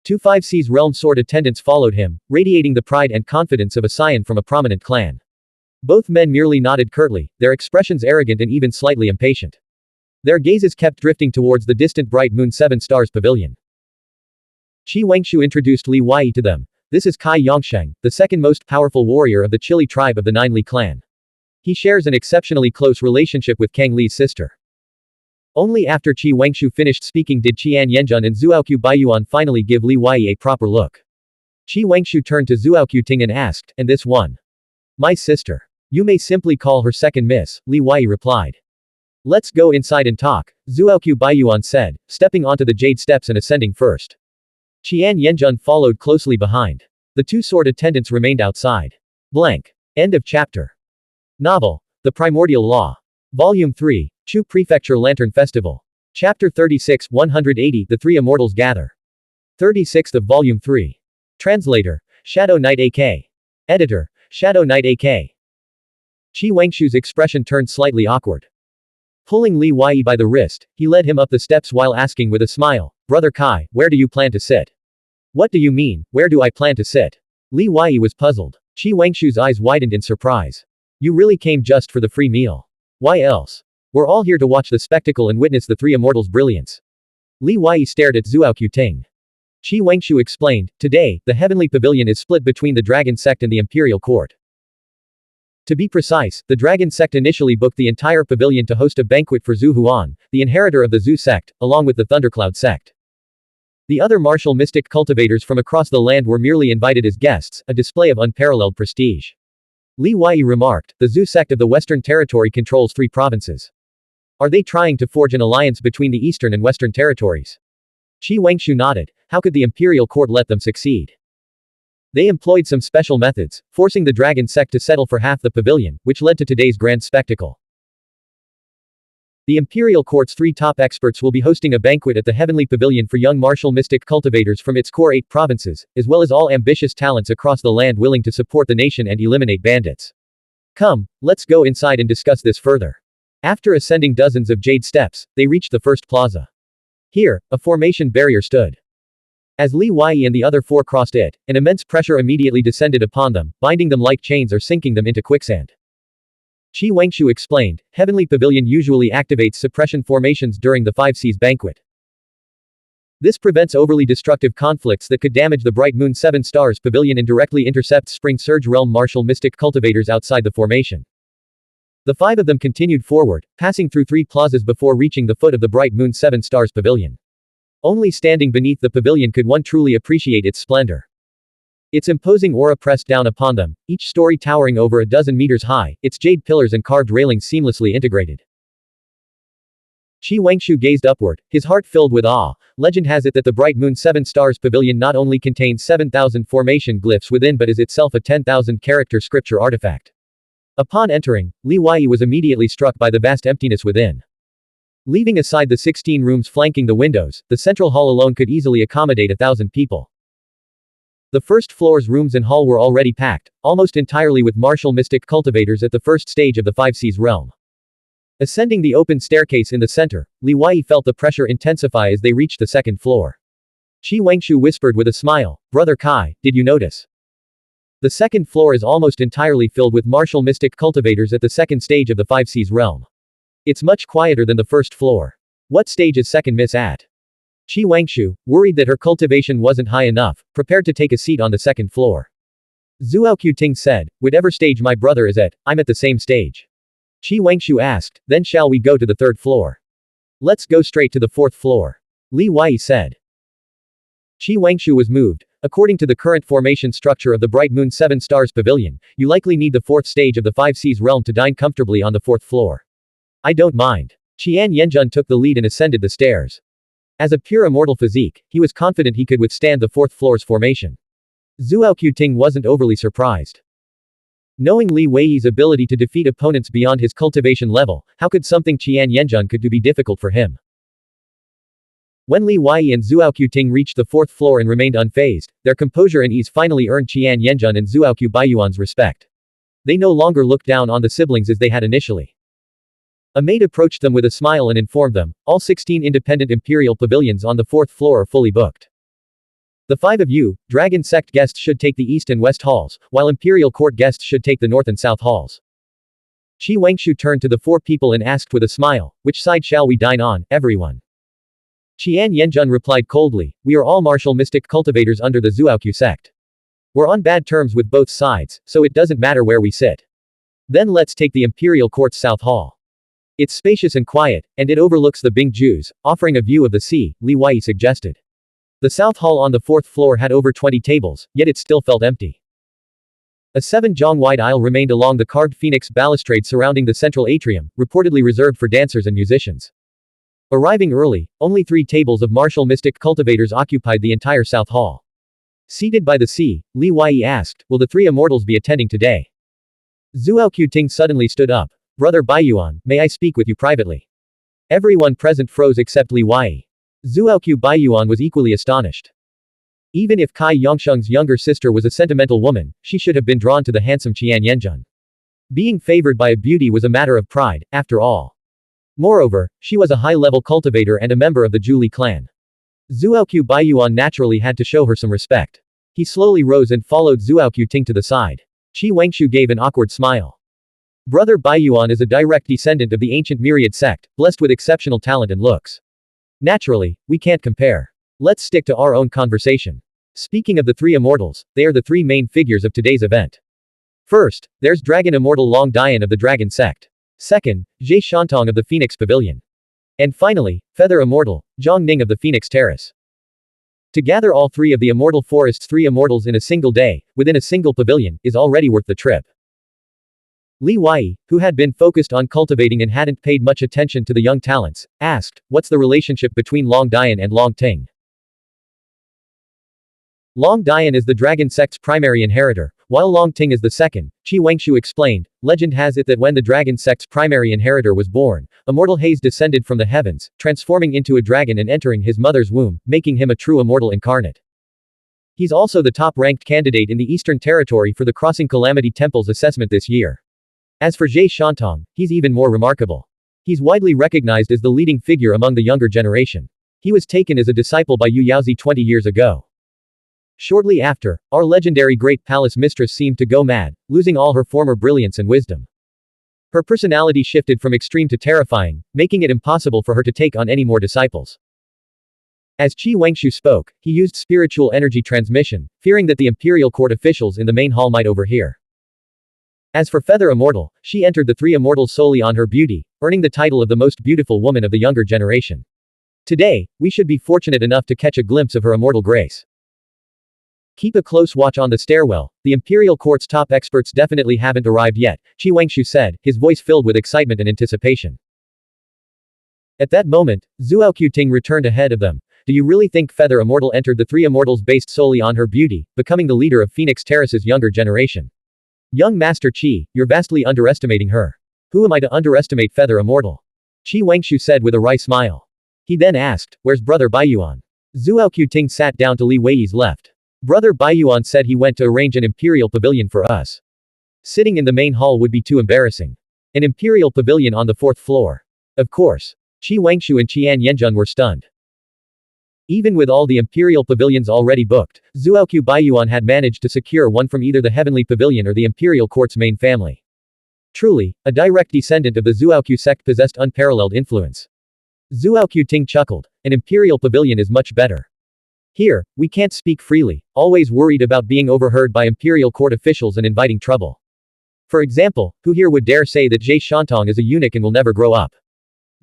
2 5 Seas realm sword attendants followed him, radiating the pride and confidence of a scion from a prominent clan. Both men merely nodded curtly, their expressions arrogant and even slightly impatient. Their gazes kept drifting towards the distant Bright Moon 7 Stars Pavilion. Qi Wangshu introduced Li Wei to them. This is Kai Yongsheng, the 2nd most powerful warrior of the Chili tribe of the Nine Li clan. He shares an exceptionally close relationship with Kang Li's sister. Only after Qi Wangshu finished speaking did Qian Yanjun and Zhuoqiu Baiyuan finally give Li Wei a proper look. Qi Wangshu turned to Zhuoqiu Ting and asked, and this one? My sister. You may simply call her second miss, Li Wei replied. Let's go inside and talk, Zhuoqiu Baiyuan said, stepping onto the jade steps and ascending first. Qian Yanjun followed closely behind. The 2 sword attendants remained outside. Blank. End of chapter. Novel. The Primordial Law. Volume 3. Chu Prefecture Lantern Festival. Chapter 36 180 The 3 Immortals Gather. 36th of Volume 3. Translator. Shadow Knight AK. Editor. Shadow Knight AK. Qi Wangshu's expression turned slightly awkward. Pulling Li Wei by the wrist, he led him up the steps while asking with a smile, Brother Kai, where do you plan to sit? What do you mean, where do I plan to sit? Li Wei was puzzled. Qi Wangshu's eyes widened in surprise. You really came just for the free meal. Why else? We're all here to watch the spectacle and witness the 3 immortals' brilliance. Li Wei stared at Zhuoqiu Ting. Qi Wangshu explained, today, the Heavenly Pavilion is split between the Dragon Sect and the Imperial Court. To be precise, the Dragon Sect initially booked the entire pavilion to host a banquet for Xuanhuan, the inheritor of the Zhu sect, along with the Thundercloud sect. The other martial mystic cultivators from across the land were merely invited as guests, a display of unparalleled prestige. Li Wei remarked, the Zhu sect of the Western Territory controls 3 provinces. Are they trying to forge an alliance between the Eastern and Western territories? Qi Wangshu nodded. How could the Imperial Court let them succeed? They employed some special methods, forcing the dragon sect to settle for half the pavilion, which led to today's grand spectacle. The Imperial Court's 3 top experts will be hosting a banquet at the Heavenly Pavilion for young martial mystic cultivators from its core 8 provinces, as well as all ambitious talents across the land willing to support the nation and eliminate bandits. Come, let's go inside and discuss this further. After ascending dozens of jade steps, they reached the first plaza. Here, a formation barrier stood. As Li Wei and the other 4 crossed it, an immense pressure immediately descended upon them, binding them like chains or sinking them into quicksand. Qi Wangshu explained, Heavenly Pavilion usually activates suppression formations during the 5 Seas banquet. This prevents overly destructive conflicts that could damage the Bright Moon 7 Stars Pavilion and directly intercepts Spring Surge Realm martial mystic cultivators outside the formation. The 5 of them continued forward, passing through 3 plazas before reaching the foot of the Bright Moon 7 Stars Pavilion. Only standing beneath the pavilion could one truly appreciate its splendor. Its imposing aura pressed down upon them, each story towering over a dozen meters high, its jade pillars and carved railings seamlessly integrated. Qi Wangshu gazed upward, his heart filled with awe. Legend has it that the Bright Moon 7 Stars Pavilion not only contains 7,000 formation glyphs within but is itself a 10,000 character scripture artifact. Upon entering, Li Wei was immediately struck by the vast emptiness within. Leaving aside the 16 rooms flanking the windows, the central hall alone could easily accommodate 1,000 people. The first floor's rooms and hall were already packed, almost entirely with martial mystic cultivators at the first stage of the 5 Seas realm. Ascending the open staircase in the center, Li Wei felt the pressure intensify as they reached the second floor. Qi Wangshu whispered with a smile, Brother Kai, did you notice? The second floor is almost entirely filled with martial mystic cultivators at the second stage of the 5 Seas realm. It's much quieter than the first floor. What stage is second miss at? Qi Wangshu, worried that her cultivation wasn't high enough, prepared to take a seat on the second floor. Zuoqiu Ting said, whatever stage my brother is at, I'm at the same stage. Qi Wangshu asked, then shall we go to the third floor? Let's go straight to the fourth floor. Li Wei said. Qi Wangshu was moved. According to the current formation structure of the Bright Moon 7 Stars Pavilion, you likely need the 4th stage of the 5 Seas realm to dine comfortably on the 4th floor. I don't mind. Qian Yanjun took the lead and ascended the stairs. As a pure immortal physique, he was confident he could withstand the 4th floor's formation. Zuoqiu Ting wasn't overly surprised. Knowing Li Wei's ability to defeat opponents beyond his cultivation level, how could something Qian Yanjun could do be difficult for him? When Li Wei and Zuoqiu Ting reached the 4th floor and remained unfazed, their composure and ease finally earned Qian Yanjun and Zuoqiu Baiyuan's respect. They no longer looked down on the siblings as they had initially. A maid approached them with a smile and informed them, all 16 independent imperial pavilions on the 4th floor are fully booked. The 5 of you, Dragon Sect guests should take the east and west halls, while Imperial Court guests should take the north and south halls. Qi Wangshu turned to the 4 people and asked with a smile, which side shall we dine on, everyone? Qian Yanjun replied coldly, we are all martial mystic cultivators under the Zuoqiu sect. We're on bad terms with both sides, so it doesn't matter where we sit. Then let's take the Imperial Court's south hall. It's spacious and quiet, and it overlooks the Bingju's, offering a view of the sea, Li Wei suggested. The south hall on the 4th floor had over 20 tables, yet it still felt empty. A 7-jong-wide aisle remained along the carved phoenix balustrade surrounding the central atrium, reportedly reserved for dancers and musicians. Arriving early, only 3 tables of martial mystic cultivators occupied the entire south hall. Seated by the sea, Li Wei asked, will the 3 immortals be attending today? Zuoqiu Ting suddenly stood up. Brother Baiyuan, may I speak with you privately? Everyone present froze except Li Wei. Zuoqiu Baiyuan was equally astonished. Even if Kai Yongsheng's younger sister was a sentimental woman, she should have been drawn to the handsome Qian Yanjun. Being favored by a beauty was a matter of pride, after all. Moreover, she was a high-level cultivator and a member of the Zhu clan. Zuoqiu Baiyuan naturally had to show her some respect. He slowly rose and followed Zuoqiu Ting to the side. Qi Wangshu gave an awkward smile. Brother Baiyuan is a direct descendant of the ancient Myriad sect, blessed with exceptional talent and looks. Naturally, we can't compare. Let's stick to our own conversation. Speaking of the 3 immortals, they are the 3 main figures of today's event. First, there's Dragon Immortal Long Dian of the Dragon Sect. Second, Zhe Shantong of the Phoenix Pavilion. And finally, Feather Immortal, Zhang Ning of the Phoenix Terrace. To gather all 3 of the Immortal Forest's 3 immortals in a single day, within a single pavilion, is already worth the trip. Li Wei, who had been focused on cultivating and hadn't paid much attention to the young talents, asked, what's the relationship between Long Dian and Long Ting? Long Dian is the dragon sect's primary inheritor, while Long Ting is the second, Qi Wangshu explained. Legend has it that when the dragon sect's primary inheritor was born, immortal haze descended from the heavens, transforming into a dragon and entering his mother's womb, making him a true immortal incarnate. He's also the top-ranked candidate in the Eastern Territory for the Crossing Calamity Temple's assessment this year. As for Zhe Shantong, he's even more remarkable. He's widely recognized as the leading figure among the younger generation. He was taken as a disciple by Yu Yaozi 20 years ago. Shortly after, our legendary Great Palace Mistress seemed to go mad, losing all her former brilliance and wisdom. Her personality shifted from extreme to terrifying, making it impossible for her to take on any more disciples. As Qi Wangshu spoke, he used spiritual energy transmission, fearing that the imperial court officials in the main hall might overhear. As for Feather Immortal, she entered the three immortals solely on her beauty, earning the title of the most beautiful woman of the younger generation. Today, we should be fortunate enough to catch a glimpse of her immortal grace. Keep a close watch on the stairwell, the imperial court's top experts definitely haven't arrived yet, Qi Wangshu said, his voice filled with excitement and anticipation. At that moment, Zhuo Qiting returned ahead of them. Do you really think Feather Immortal entered the three immortals based solely on her beauty, becoming the leader of Phoenix Terrace's younger generation? Young Master Qi, you're vastly underestimating her. Who am I to underestimate Feather Immortal? Qi Wangshu said with a wry smile. He then asked, where's Brother Baiyuan? Zhuo Qiting sat down to Li Wei's left. Brother Baiyuan said he went to arrange an imperial pavilion for us. Sitting in the main hall would be too embarrassing. An imperial pavilion on the 4th floor. Of course. Qi Wangshu and Qian Yanjun were stunned. Even with all the imperial pavilions already booked, Zhuoqiu Baiyuan had managed to secure one from either the Heavenly Pavilion or the imperial court's main family. Truly, a direct descendant of the Zhuoqiu sect possessed unparalleled influence. Zhuo Qiting chuckled. An imperial pavilion is much better. Here, we can't speak freely, always worried about being overheard by imperial court officials and inviting trouble. For example, who here would dare say that Zhe Shantong is a eunuch and will never grow up?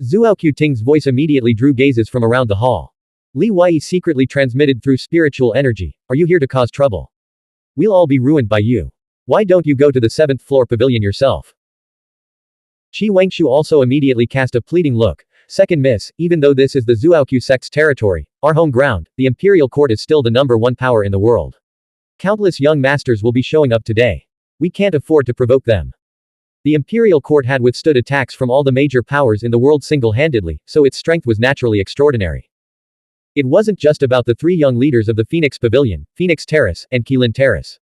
Zhuo Qiting's voice immediately drew gazes from around the hall. Li Wei secretly transmitted through spiritual energy, are you here to cause trouble? We'll all be ruined by you. Why don't you go to the 7th floor pavilion yourself? Qi Wangshu also immediately cast a pleading look. Second miss, even though this is the Zhuoqiu sect's territory, our home ground, the imperial court is still the #1 power in the world. Countless young masters will be showing up today. We can't afford to provoke them. The imperial court had withstood attacks from all the major powers in the world single-handedly, so its strength was naturally extraordinary. It wasn't just about the three young leaders of the Phoenix Pavilion, Phoenix Terrace, and Qilin Terrace.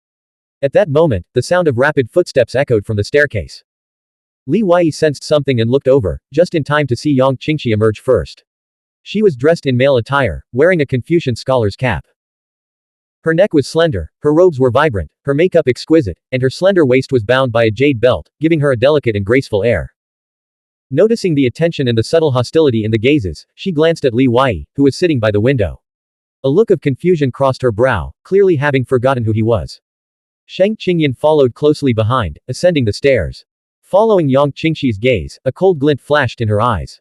At that moment, the sound of rapid footsteps echoed from the staircase. Li Wei sensed something and looked over, just in time to see Yang Qingxi emerge first. She was dressed in male attire, wearing a Confucian scholar's cap. Her neck was slender, her robes were vibrant, her makeup exquisite, and her slender waist was bound by a jade belt, giving her a delicate and graceful air. Noticing the attention and the subtle hostility in the gazes, she glanced at Li Wei, who was sitting by the window. A look of confusion crossed her brow, clearly having forgotten who he was. Sheng Qingyan followed closely behind, ascending the stairs. Following Yang Qingxi's gaze, a cold glint flashed in her eyes.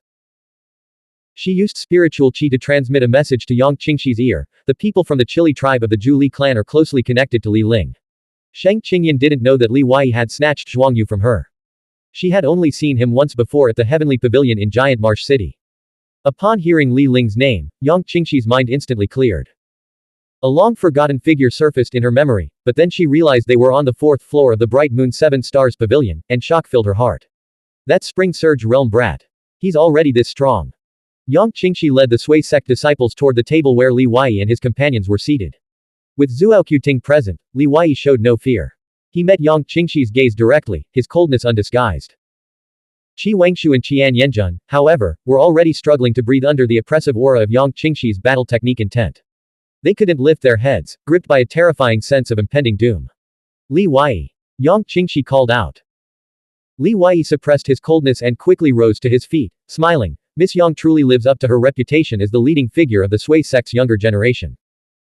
She used spiritual qi to transmit a message to Yang Qingxi's ear. The people from the Chili tribe of the Zhu Li clan are closely connected to Li Ling. Sheng Qingyan didn't know that Li Wei had snatched Zhuangyu from her. She had only seen him once before at the Heavenly Pavilion in Giant Marsh City. Upon hearing Li Ling's name, Yang Qingxi's mind instantly cleared. A long-forgotten figure surfaced in her memory, but then she realized they were on the 4th floor of the Bright Moon 7 Stars Pavilion, and shock filled her heart. That Spring Surge Realm brat. He's already this strong. Yang Qingxi led the Sui sect disciples toward the table where Li Wei and his companions were seated. With Zhuo Qiting present, Li Wei showed no fear. He met Yang Qingxi's gaze directly, his coldness undisguised. Qi Wangshu and Qian Yanjun, however, were already struggling to breathe under the oppressive aura of Yang Qingxi's battle technique intent. They couldn't lift their heads, gripped by a terrifying sense of impending doom. Li Wei. Yang Qingxi called out. Li Wei suppressed his coldness and quickly rose to his feet, smiling. Miss Yang truly lives up to her reputation as the leading figure of the Sui sect's younger generation.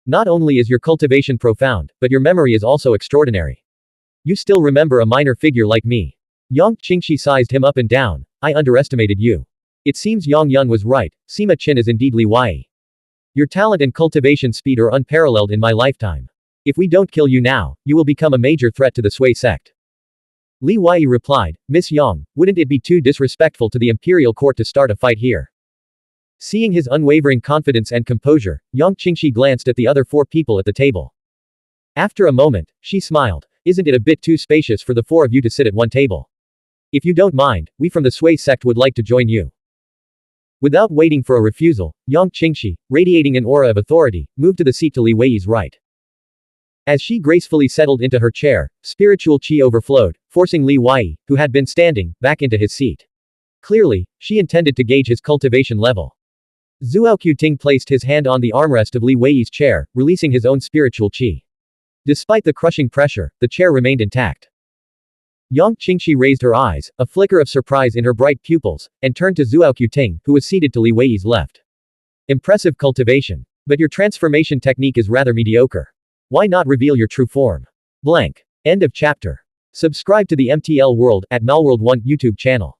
Not only is your cultivation profound, but your memory is also extraordinary. You still remember a minor figure like me. Yang Qingxi sized him up and down. I underestimated you. It seems Yang Yun was right, Sima Qin is indeed Li Wei. Your talent and cultivation speed are unparalleled in my lifetime. If we don't kill you now, you will become a major threat to the Sui sect. Li Wei replied, Miss Yang, wouldn't it be too disrespectful to the imperial court to start a fight here? Seeing his unwavering confidence and composure, Yang Qingxi glanced at the other 4 people at the table. After a moment, she smiled. Isn't it a bit too spacious for the four of you to sit at one table? If you don't mind, we from the Sui sect would like to join you. Without waiting for a refusal, Yang Qingxi, radiating an aura of authority, moved to the seat to Li Wei's right. As she gracefully settled into her chair, spiritual qi overflowed, forcing Li Wei, who had been standing, back into his seat. Clearly, she intended to gauge his cultivation level. Zhuo Qiting placed his hand on the armrest of Li Wei's chair, releasing his own spiritual qi. Despite the crushing pressure, the chair remained intact. Yang Qingxi raised her eyes, a flicker of surprise in her bright pupils, and turned to Zhuo Qiting, who was seated to Li Wei's left. Impressive cultivation. But your transformation technique is rather mediocre. Why not reveal your true form? Blank. End of chapter. Subscribe to the MTL World at Malworld 1 YouTube channel.